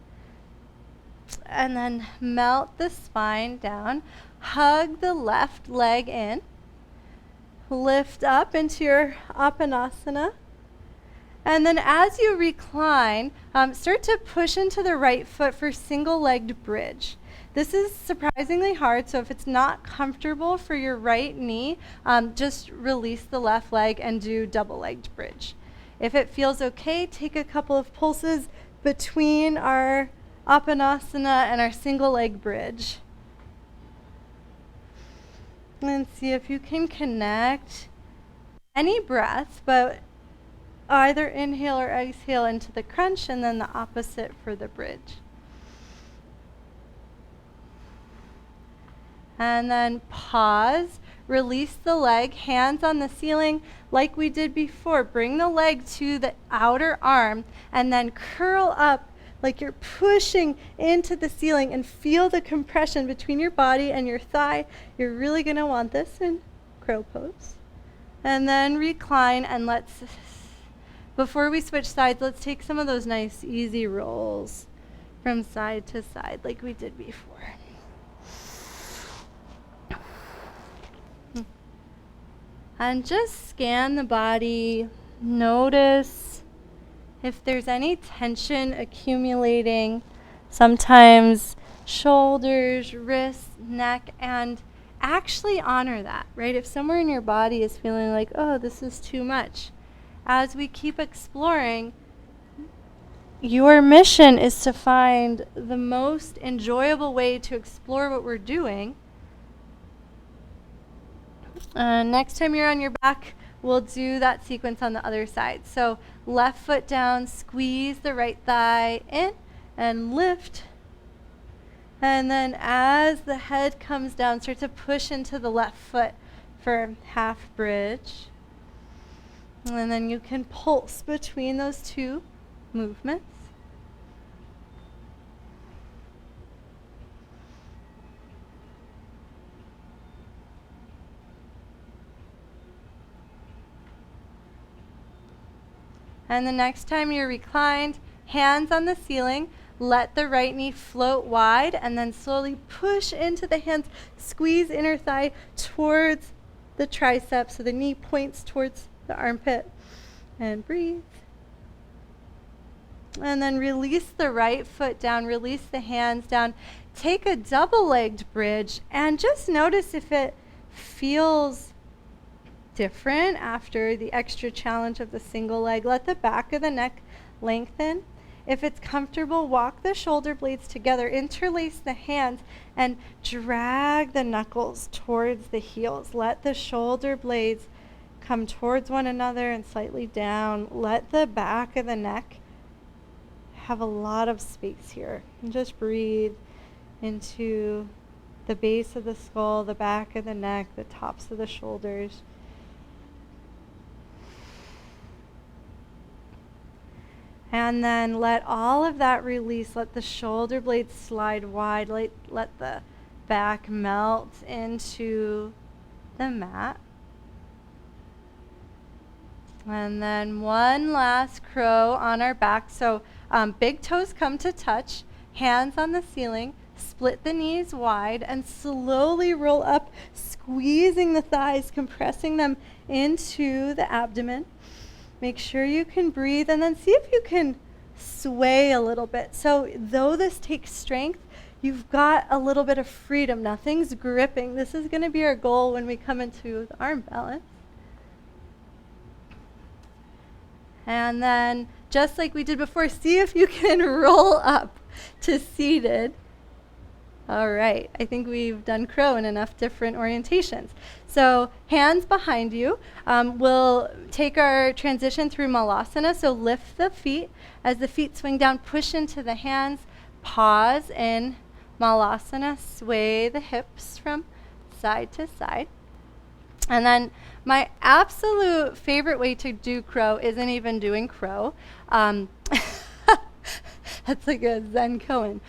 And then melt the spine down. Hug the left leg in. Lift up into your Apanasana. And then as you recline, start to push into the right foot for single-legged bridge. This is surprisingly hard, so if it's not comfortable for your right knee, just release the left leg and do double-legged bridge. If it feels okay, take a couple of pulses between our Apanasana and our single leg bridge. And see if you can connect any breath, but either inhale or exhale into the crunch and then the opposite for the bridge. And then pause, release the leg, hands on the ceiling like we did before. Bring the leg to the outer arm and then curl up like you're pushing into the ceiling, and feel the compression between your body and your thigh. You're really going to want this in crow pose. And then recline, and let's before we switch sides, let's take some of those nice easy rolls from side to side like we did before. And just scan the body. Notice if there's any tension accumulating. Sometimes shoulders, wrists, neck, and actually honor that, right? If somewhere in your body is feeling like, oh, this is too much, as we keep exploring, your mission is to find the most enjoyable way to explore what we're doing. Next time you're on your back, we'll do that sequence on the other side. So left foot down, squeeze the right thigh in, and lift. And then as the head comes down, start to push into the left foot for half bridge. And then you can pulse between those two movements. And the next time you're reclined, hands on the ceiling, let the right knee float wide, and then slowly push into the hands, squeeze inner thigh towards the tricep so the knee points towards the armpit, and breathe. And then release the right foot down, release the hands down. Take a double-legged bridge and just notice if it feels different after the extra challenge of the single leg. Let the back of the neck lengthen. If it's comfortable, walk the shoulder blades together, interlace the hands, and drag the knuckles towards the heels. Let the shoulder blades come towards one another and slightly down. Let the back of the neck have a lot of space here. And just breathe into the base of the skull, the back of the neck, the tops of the shoulders. And then let all of that release. Let the shoulder blades slide wide. Let the back melt into the mat. And then one last crow on our back. So big toes come to touch, hands on the ceiling, split the knees wide, and slowly roll up, squeezing the thighs, compressing them into the abdomen. Make sure you can breathe, and then see if you can sway a little bit. So though this takes strength, you've got a little bit of freedom. Nothing's gripping. This is going to be our goal when we come into the arm balance. And then, just like we did before, see if you can roll up to seated. All right, I think we've done crow in enough different orientations. So hands behind you. We'll take our transition through Malasana. So lift the feet. As the feet swing down, push into the hands. Pause in Malasana. Sway the hips from side to side. And then my absolute favorite way to do crow isn't even doing crow. That's like a Zen koan.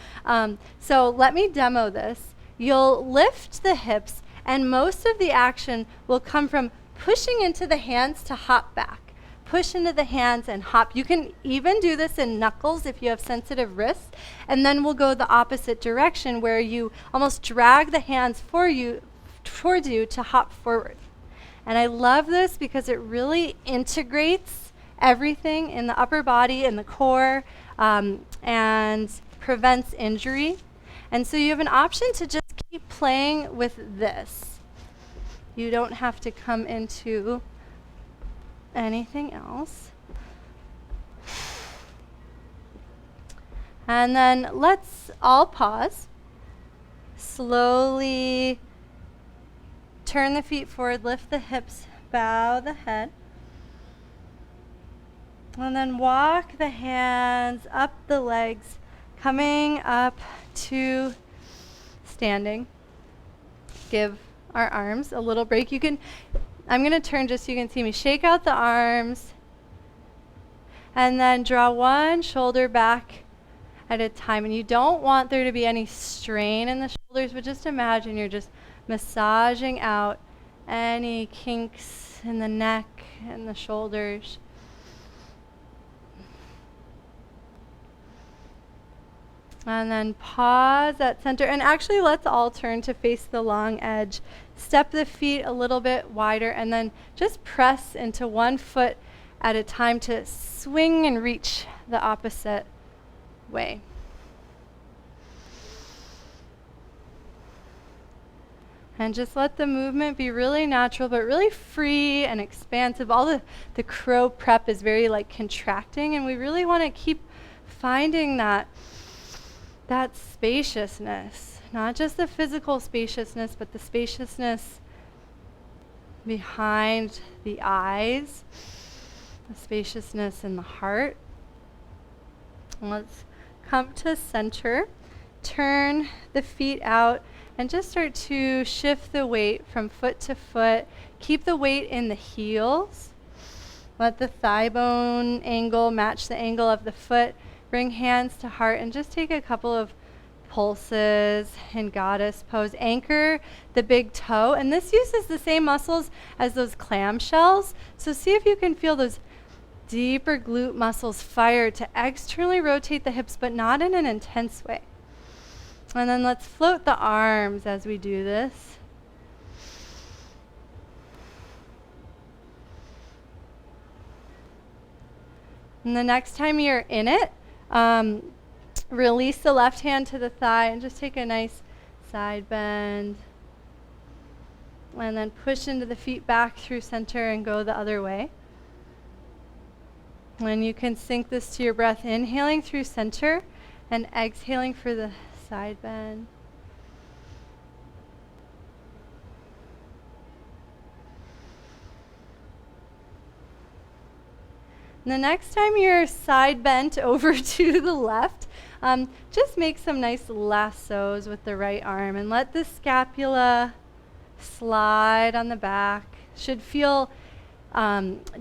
So let me demo this. You'll lift the hips, and most of the action will come from pushing into the hands to hop back. Push into the hands and hop. You can even do this in knuckles if you have sensitive wrists. And then we'll go the opposite direction where you almost drag the hands towards you to hop forward. And I love this because it really integrates everything in the upper body and the core, and prevents injury. And so you have an option to just keep playing with this. You don't have to come into anything else. And then let's all pause. Slowly turn the feet forward, lift the hips, bow the head. And then walk the hands up the legs, coming up to standing. Give our arms a little break. I'm going to turn just so you can see me. Shake out the arms. And then draw one shoulder back at a time. And you don't want there to be any strain in the shoulders, but just imagine you're just massaging out any kinks in the neck and the shoulders. And then pause at center. And actually, let's all turn to face the long edge. Step the feet a little bit wider, and then just press into one foot at a time to swing and reach the opposite way. And just let the movement be really natural, but really free and expansive. All the crow prep is very like contracting, and we really want to keep finding that spaciousness. Not just the physical spaciousness, but the spaciousness behind the eyes, the spaciousness in the heart. And let's come to center. Turn the feet out and just start to shift the weight from foot to foot. Keep the weight in the heels. Let the thigh bone angle match the angle of the foot. Bring hands to heart and just take a couple of pulses in goddess pose. Anchor the big toe, and this uses the same muscles as those clam shells. So see if you can feel those deeper glute muscles fire to externally rotate the hips, but not in an intense way. And then let's float the arms as we do this. And the next time you're in it, release the left hand to the thigh and just take a nice side bend. And then push into the feet back through center and go the other way. And you can sync this to your breath, inhaling through center and exhaling for the side bend. And the next time you're side bent over to the left, just make some nice lassos with the right arm and let the scapula slide on the back. Should feel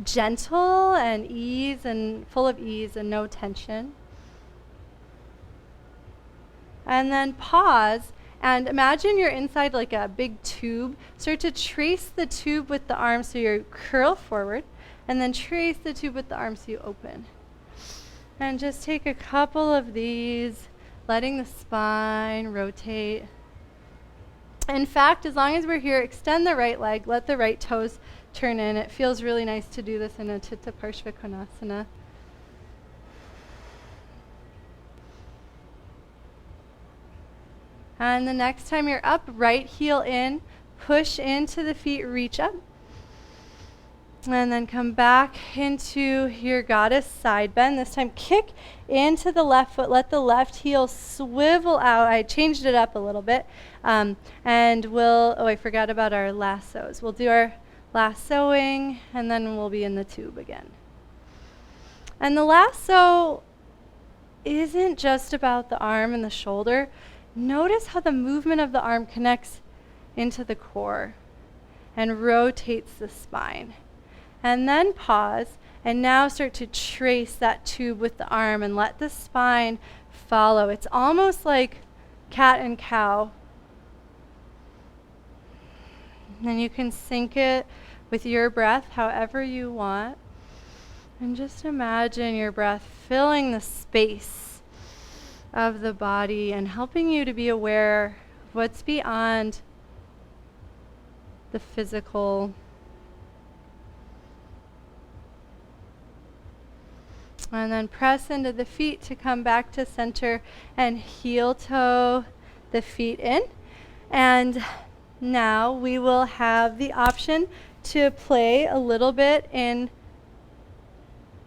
gentle and ease and full of ease and no tension. And then pause and imagine you're inside like a big tube. Start to trace the tube with the arms so you curl forward, and then trace the tube with the arms so you open. And just take a couple of these, letting the spine rotate. In fact, as long as we're here, extend the right leg, let the right toes turn in. It feels really nice to do this in a Chitta Parshvakonasana. And the next time you're up, right heel in, push into the feet, reach up. And then come back into your goddess side bend. This time kick into the left foot. Let the left heel swivel out. I changed it up a little bit. And I forgot about our lassos. We'll do our lassoing and then we'll be in the tube again. And the lasso isn't just about the arm and the shoulder. Notice how the movement of the arm connects into the core and rotates the spine. And then pause, and now start to trace that tube with the arm and let the spine follow. It's almost like cat and cow. And you can sync it with your breath however you want. And just imagine your breath filling the space of the body and helping you to be aware of what's beyond the physical. And then press into the feet to come back to center and heel toe the feet in. And now we will have the option to play a little bit in,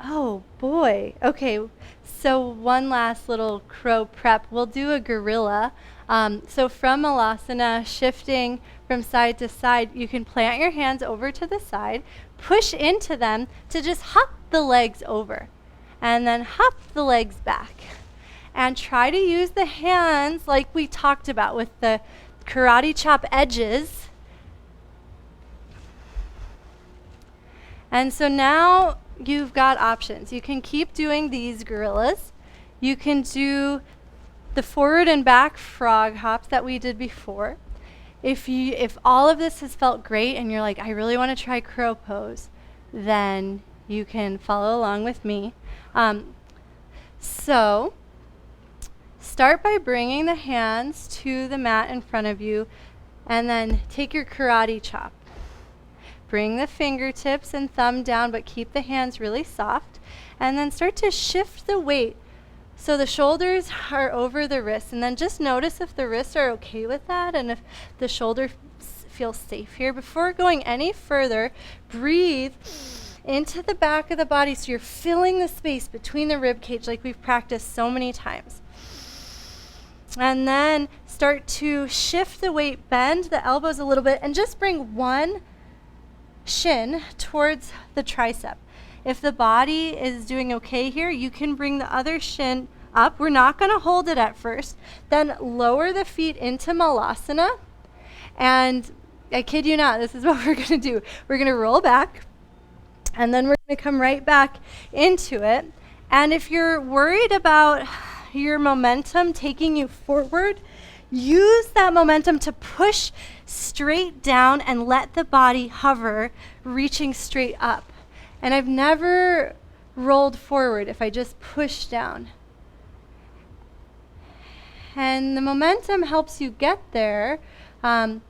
oh boy, okay. So one last little crow prep. We'll do a gorilla. So from Malasana, shifting from side to side, you can plant your hands over to the side, push into them to just hop the legs over, and then hop the legs back. And try to use the hands like we talked about with the karate chop edges. And so now you've got options. You can keep doing these gorillas. You can do the forward and back frog hops that we did before. If all of this has felt great and you're like, I really want to try crow pose, then you can follow along with me. So Start by bringing the hands to the mat in front of you, and then take your karate chop. Bring the fingertips and thumb down, but keep the hands really soft. And then start to shift the weight so the shoulders are over the wrists. And then just notice if the wrists are okay with that and if the shoulder feels safe here. Before going any further, breathe into the back of the body so you're filling the space between the rib cage like we've practiced so many times. And then start to shift the weight, bend the elbows a little bit, and just bring one shin towards the tricep. If the body is doing okay here, you can bring the other shin up. We're not going to hold it at first. Then lower the feet into Malasana. And I kid you not, this is what we're going to do. We're going to roll back, and then we're going to come right back into it. And if you're worried about your momentum taking you forward, use that momentum to push straight down and let the body hover, reaching straight up. And I've never rolled forward if I just push down. And the momentum helps you get there, but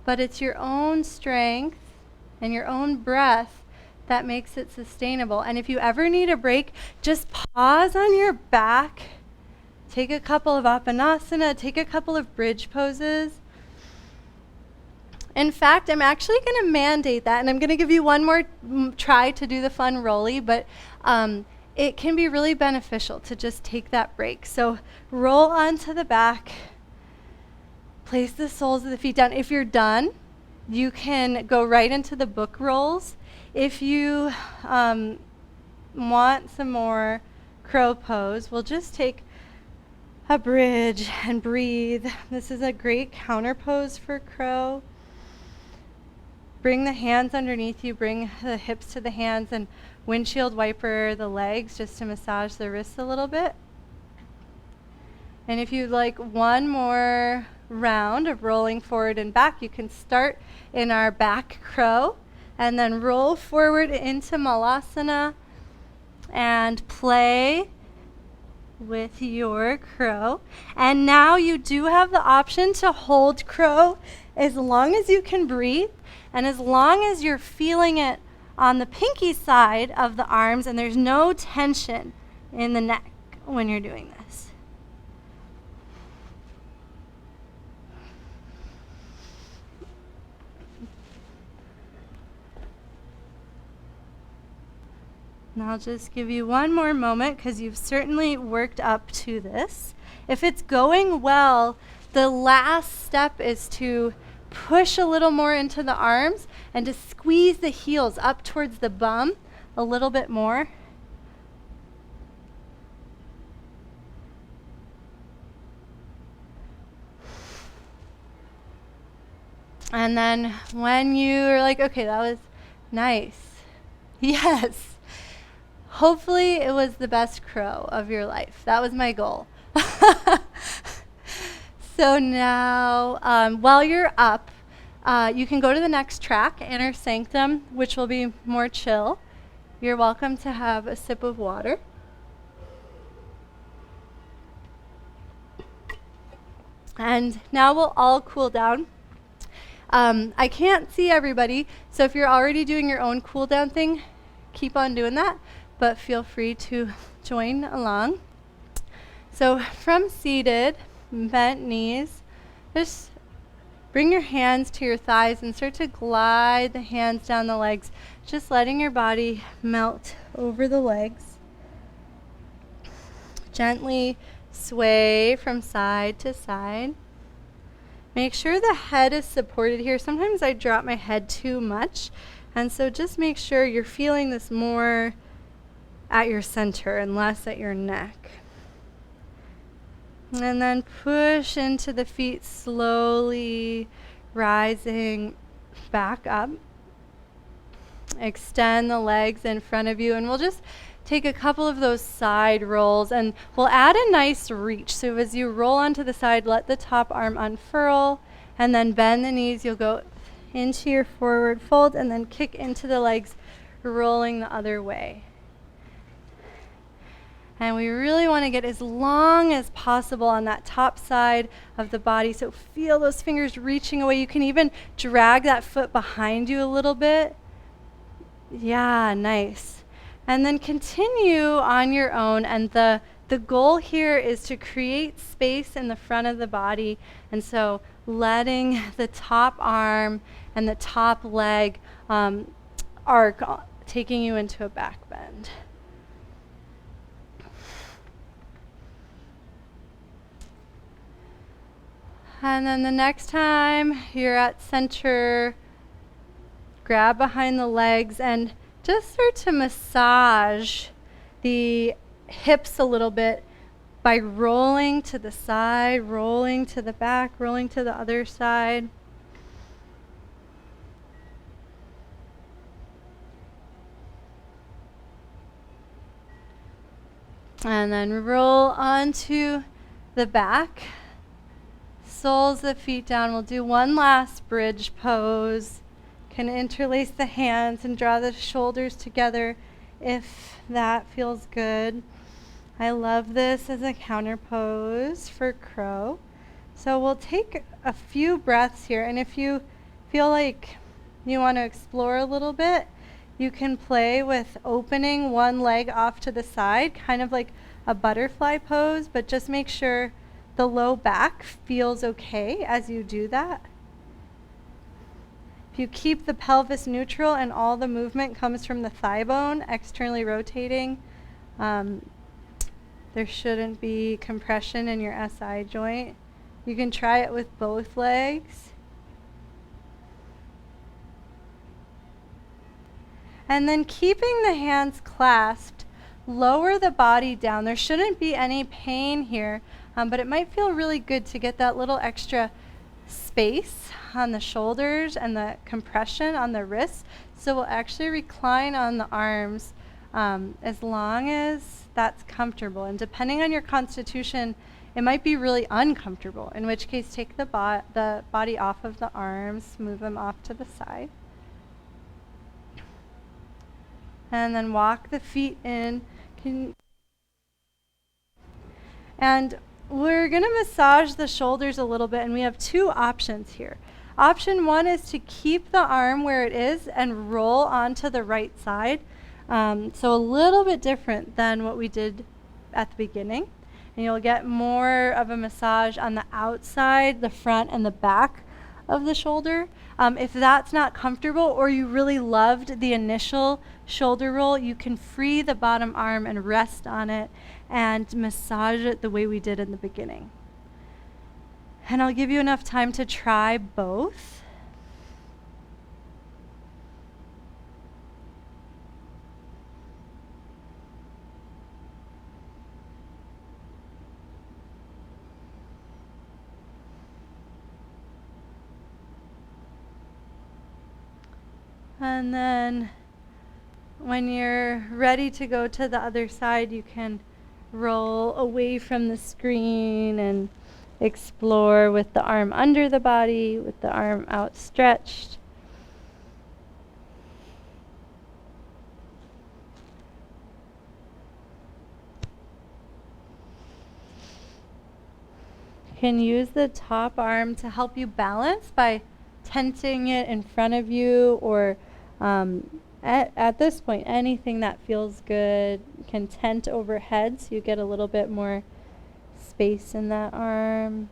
it's your own strength and your own breath that makes it sustainable. And if you ever need a break, just pause on your back. Take a couple of Apanasana, take a couple of bridge poses. In fact, I'm actually going to mandate that, and I'm going to give you one more try to do the fun rolly, but it can be really beneficial to just take that break. So roll onto the back, place the soles of the feet down. If you're done, you can go right into the book rolls. If you want some more crow pose, we'll just take a bridge and breathe. This is a great counter pose for crow. Bring the hands underneath you, bring the hips to the hands, and windshield wiper the legs just to massage the wrists a little bit. And if you'd like one more round of rolling forward and back, you can start in our back crow and then roll forward into Malasana and play with your crow. And now you do have the option to hold crow as long as you can breathe and as long as you're feeling it on the pinky side of the arms and there's no tension in the neck when you're doing this. And I'll just give you one more moment because you've certainly worked up to this. If it's going well, the last step is to push a little more into the arms and to squeeze the heels up towards the bum a little bit more. And then when you're like, okay, that was nice. Yes. Hopefully it was the best crow of your life. That was my goal. So now, while you're up, you can go to the next track, Inner Sanctum, which will be more chill. You're welcome to have a sip of water. And now we'll all cool down. I can't see everybody, so if you're already doing your own cool down thing, keep on doing that, but feel free to join along. So from seated, bent knees, just bring your hands to your thighs and start to glide the hands down the legs, just letting your body melt over the legs. Gently sway from side to side. Make sure the head is supported here. Sometimes I drop my head too much, and so just make sure you're feeling this more at your center and less at your neck. And then push into the feet slowly, rising back up. Extend the legs in front of you, and we'll just take a couple of those side rolls, and we'll add a nice reach. So as you roll onto the side, let the top arm unfurl, and then bend the knees. You'll go into your forward fold, and then kick into the legs, rolling the other way. And we really want to get as long as possible on that top side of the body. So feel those fingers reaching away. You can even drag that foot behind you a little bit. Yeah, nice. And then continue on your own. And the goal here is to create space in the front of the body. And so letting the top arm and the top leg arc, taking you into a back bend. And then the next time you're at center, grab behind the legs and just start to massage the hips a little bit by rolling to the side, rolling to the back, rolling to the other side. And then roll onto the back. Soles of the feet down. We'll do one last bridge pose. Can interlace the hands and draw the shoulders together if that feels good. I love this as a counter pose for crow. So we'll take a few breaths here, and if you feel like you want to explore a little bit, you can play with opening one leg off to the side, kind of like a butterfly pose, but just make sure the low back feels okay as you do that. If you keep the pelvis neutral and all the movement comes from the thigh bone, externally rotating, there shouldn't be compression in your SI joint. You can try it with both legs. And then keeping the hands clasped, lower the body down. There shouldn't be any pain here, but it might feel really good to get that little extra space on the shoulders and the compression on the wrists. So we'll actually recline on the arms as long as that's comfortable. And depending on your constitution, it might be really uncomfortable, in which case take the body off of the arms, move them off to the side. And then walk the feet in. And we're going to massage the shoulders a little bit, and we have two options here. Option one is to keep the arm where it is and roll onto the right side. So a little bit different than what we did at the beginning. And you'll get more of a massage on the outside, the front, and the back of the shoulder. If that's not comfortable, or you really loved the initial shoulder roll, you can free the bottom arm and rest on it and massage it the way we did in the beginning. And I'll give you enough time to try both. And then when you're ready to go to the other side, you can roll away from the screen and explore with the arm under the body, with the arm outstretched. You can use the top arm to help you balance by tenting it in front of you, or at this point, anything that feels good can tent overhead so you get a little bit more space in that arm.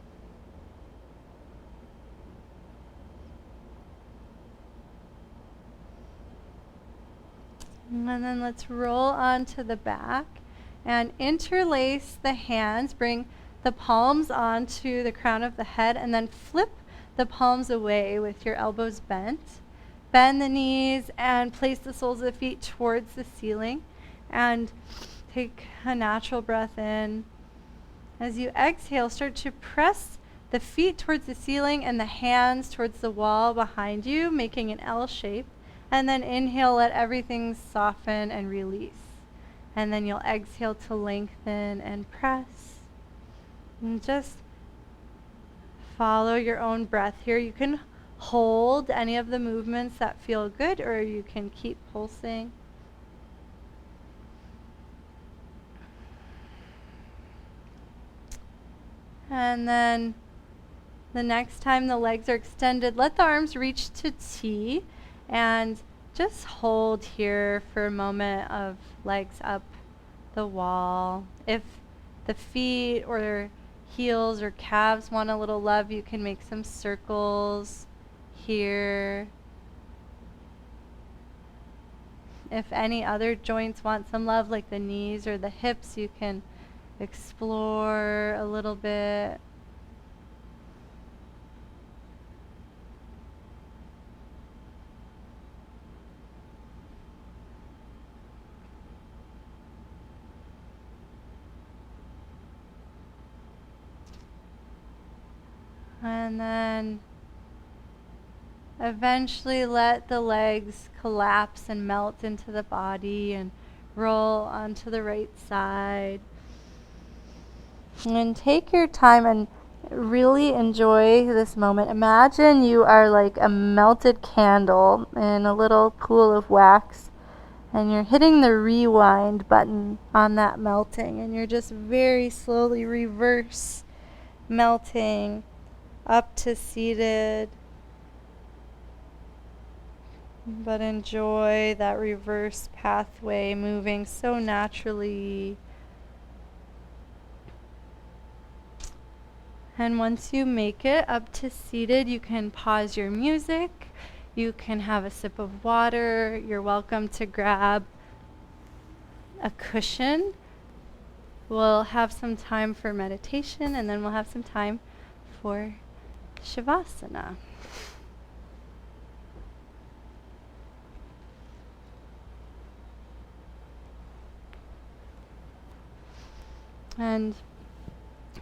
And then let's roll onto the back and interlace the hands. Bring the palms onto the crown of the head and then flip the palms away with your elbows bent. Bend the knees and place the soles of the feet towards the ceiling. And take a natural breath in. As you exhale, start to press the feet towards the ceiling and the hands towards the wall behind you, making an L shape. And then inhale, let everything soften and release. And then you'll exhale to lengthen and press. And just follow your own breath here. You can hold any of the movements that feel good, or you can keep pulsing. And then the next time the legs are extended, let the arms reach to T and just hold here for a moment of legs up the wall. If the feet or heels or calves want a little love, you can make some circles here. If any other joints want some love, like the knees or the hips, you can explore a little bit. And then eventually let the legs collapse and melt into the body and roll onto the right side. And take your time and really enjoy this moment. Imagine you are like a melted candle in a little pool of wax, and you're hitting the rewind button on that melting, and you're just very slowly reverse melting up to seated. But enjoy that reverse pathway moving so naturally. And once you make it up to seated, you can pause your music. You can have a sip of water. You're welcome to grab a cushion. We'll have some time for meditation, and then we'll have some time for Shavasana. And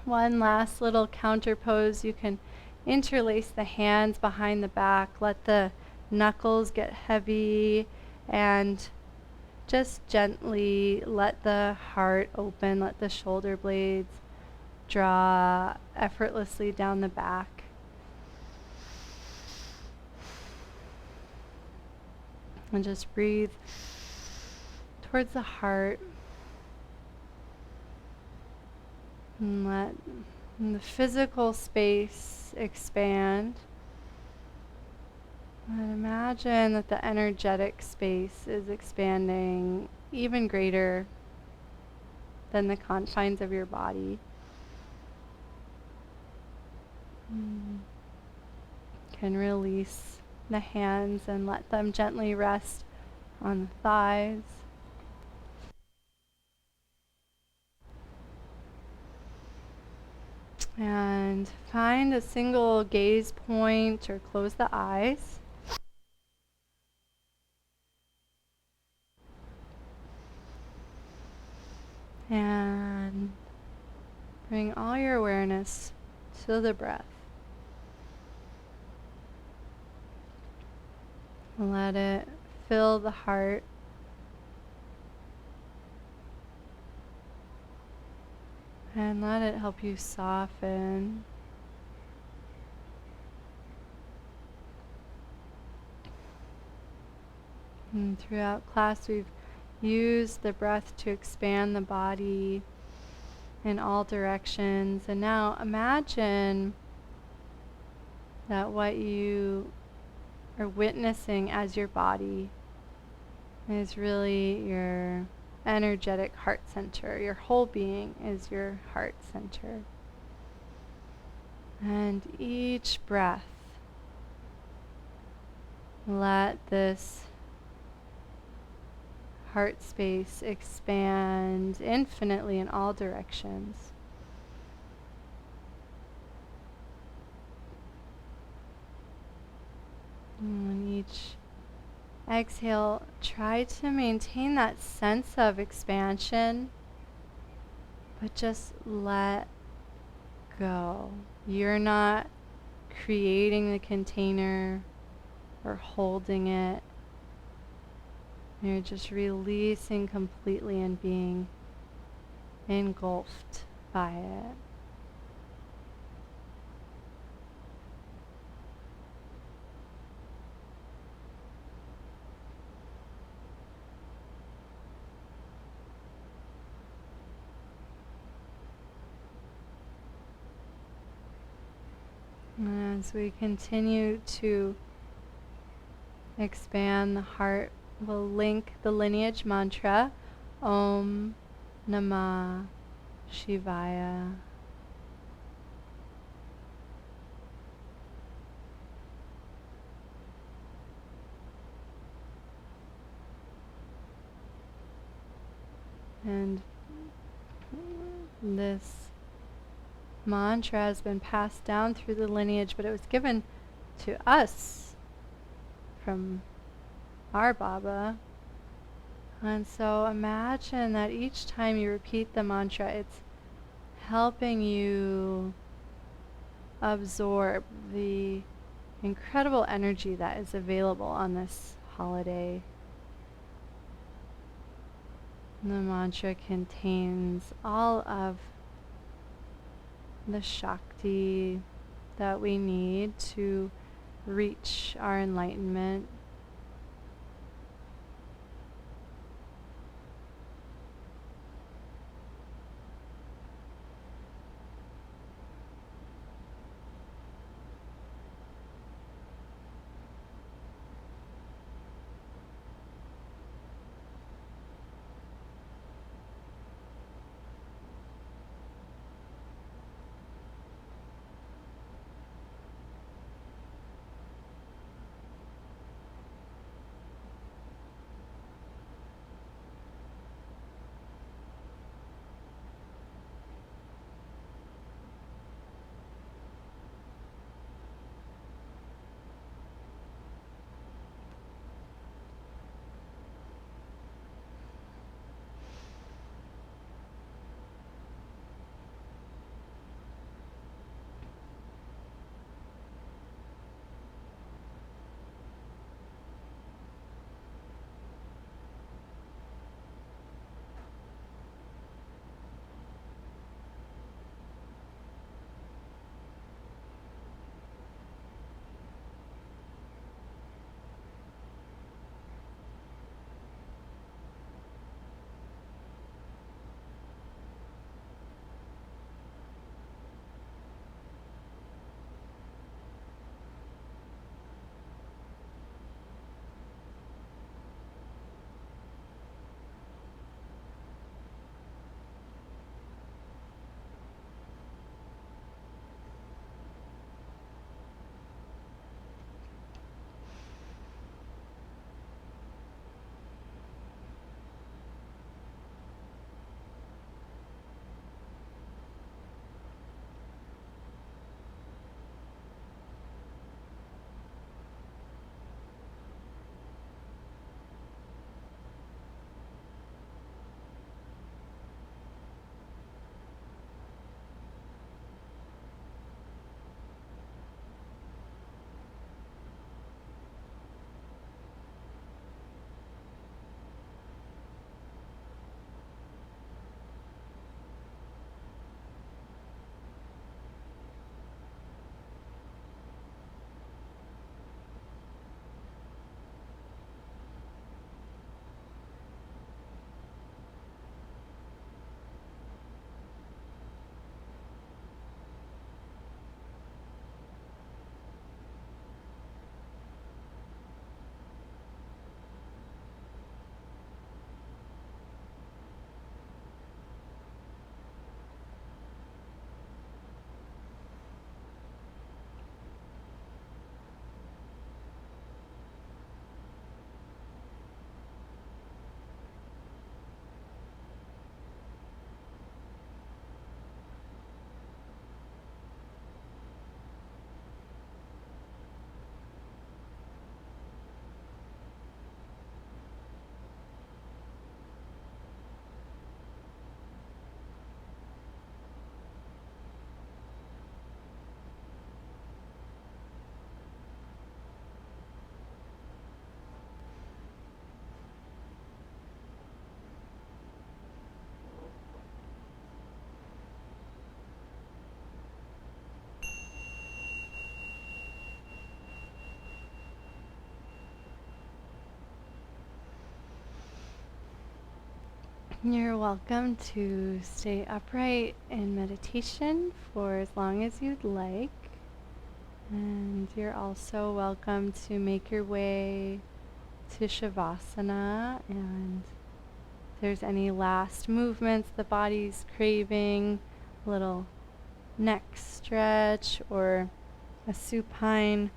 one last little counter pose. You can interlace the hands behind the back, let the knuckles get heavy, and just gently let the heart open, let the shoulder blades draw effortlessly down the back. And just breathe towards the heart. And let the physical space expand. And imagine that the energetic space is expanding even greater than the confines of your body. Can release the hands and let them gently rest on the thighs. And find a single gaze point or close the eyes. And bring all your awareness to the breath. Let it fill the heart. And let it help you soften. And throughout class, we've used the breath to expand the body in all directions. And now imagine that what you are witnessing as your body is really your energetic heart center. Your whole being is your heart center. And each breath, let this heart space expand infinitely in all directions. And each exhale, try to maintain that sense of expansion, but just let go. You're not creating the container or holding it. You're just releasing completely and being engulfed by it. As we continue to expand the heart, we'll link the lineage mantra, Om Namah Shivaya. And this mantra has been passed down through the lineage, but it was given to us from our Baba. And so imagine that each time you repeat the mantra, it's helping you absorb the incredible energy that is available on this holiday. The mantra contains all of the Shakti that we need to reach our enlightenment. You're welcome to stay upright in meditation for as long as you'd like. And you're also welcome to make your way to Shavasana, and if there's any last movements the body's craving, a little neck stretch or a supine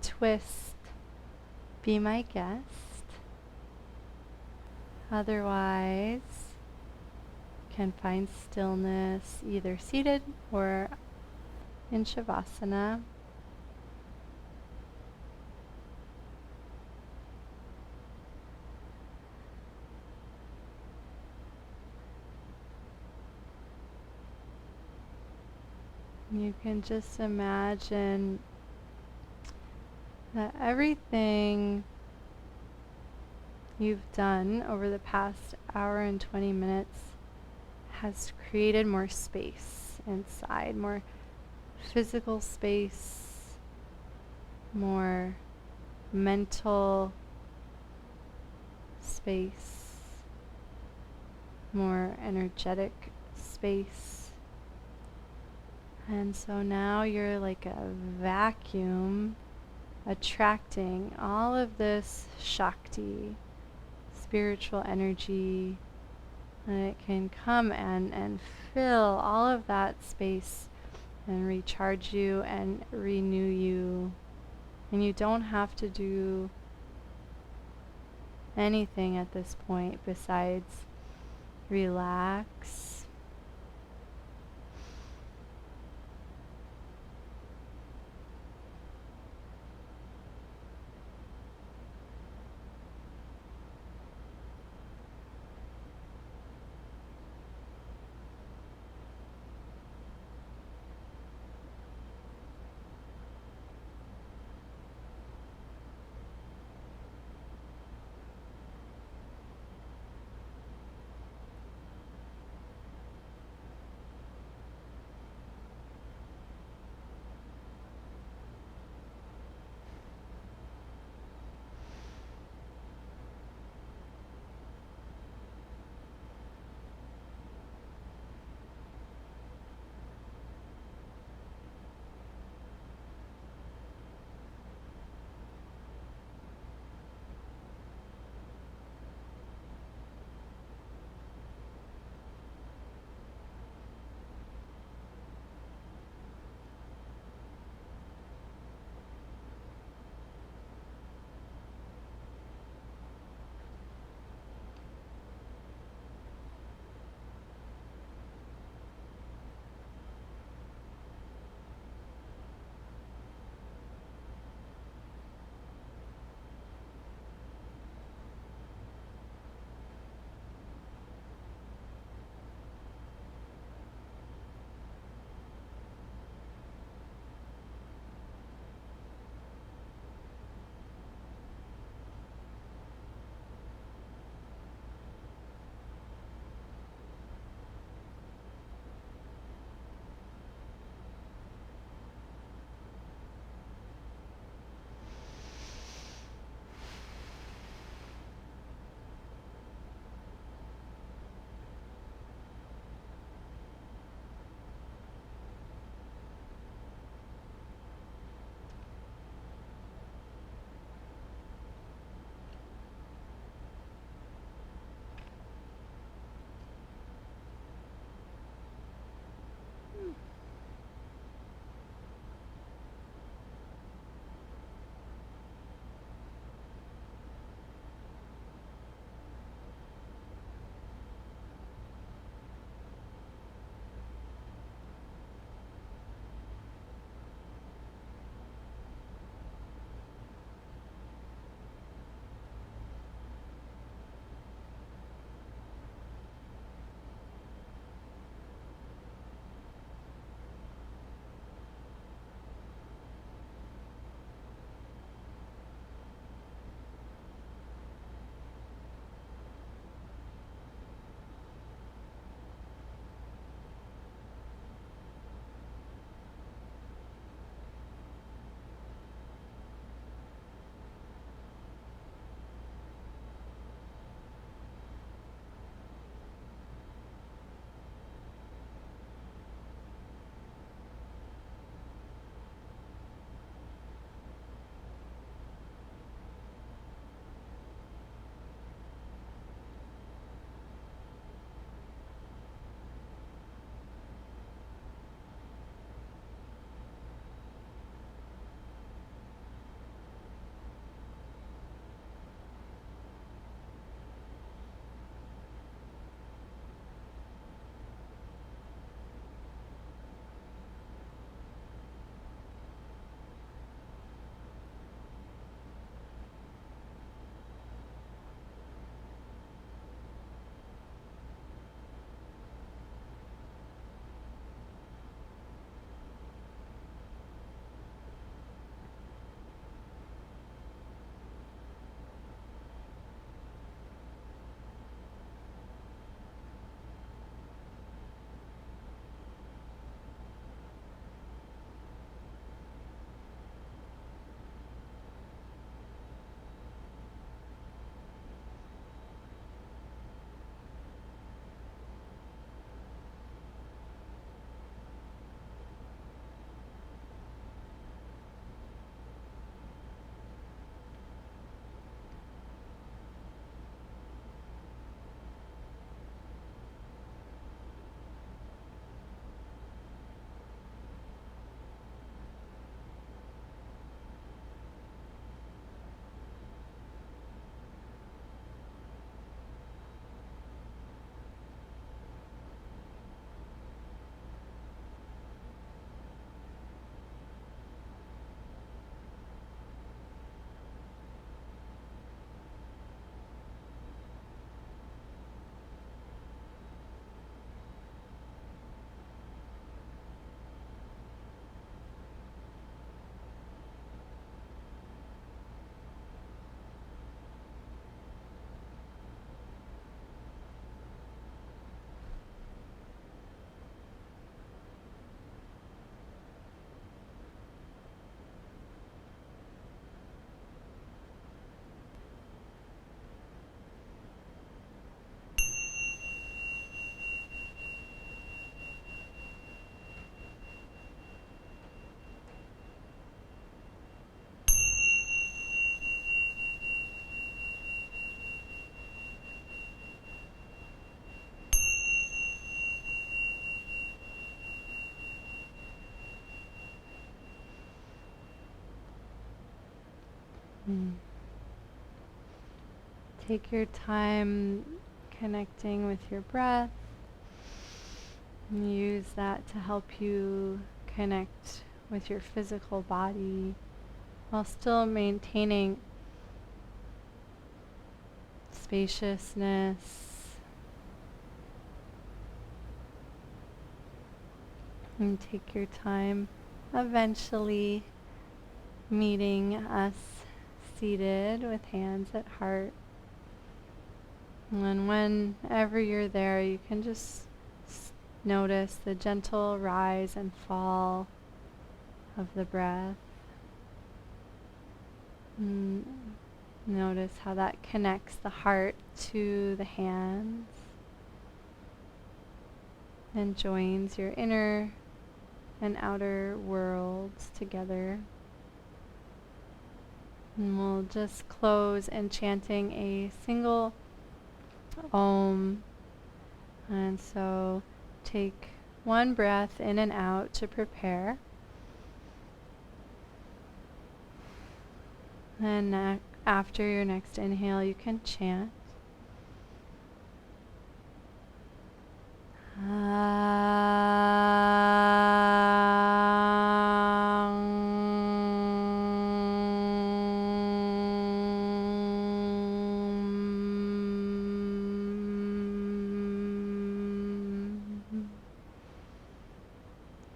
twist, be my guest. Otherwise, you can find stillness either seated or in Shavasana. You can just imagine that everything you've done over the past hour and 20 minutes has created more space inside, more physical space, more mental space, more energetic space. And so now you're like a vacuum attracting all of this Shakti, spiritual energy, and it can come and fill all of that space and recharge you and renew you. And you don't have to do anything at this point besides relax. Mm. Take your time connecting with your breath. And use that to help you connect with your physical body while still maintaining spaciousness. And take your time eventually meeting us seated with hands at heart. And whenever you're there, you can just notice the gentle rise and fall of the breath. Notice how that connects the heart to the hands and joins your inner and outer worlds together. And we'll just close in chanting a single Om. And so take one breath in and out to prepare. And after your next inhale, you can chant.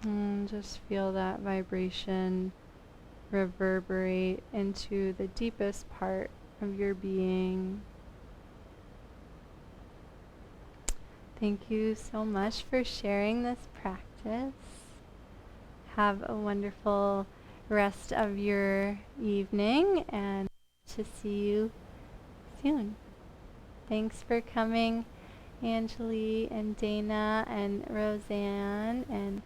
And just feel that vibration reverberate into the deepest part of your being. Thank you so much for sharing this practice. Have a wonderful rest of your evening and to see you soon. Thanks for coming, Angeli and Dana and Roseanne and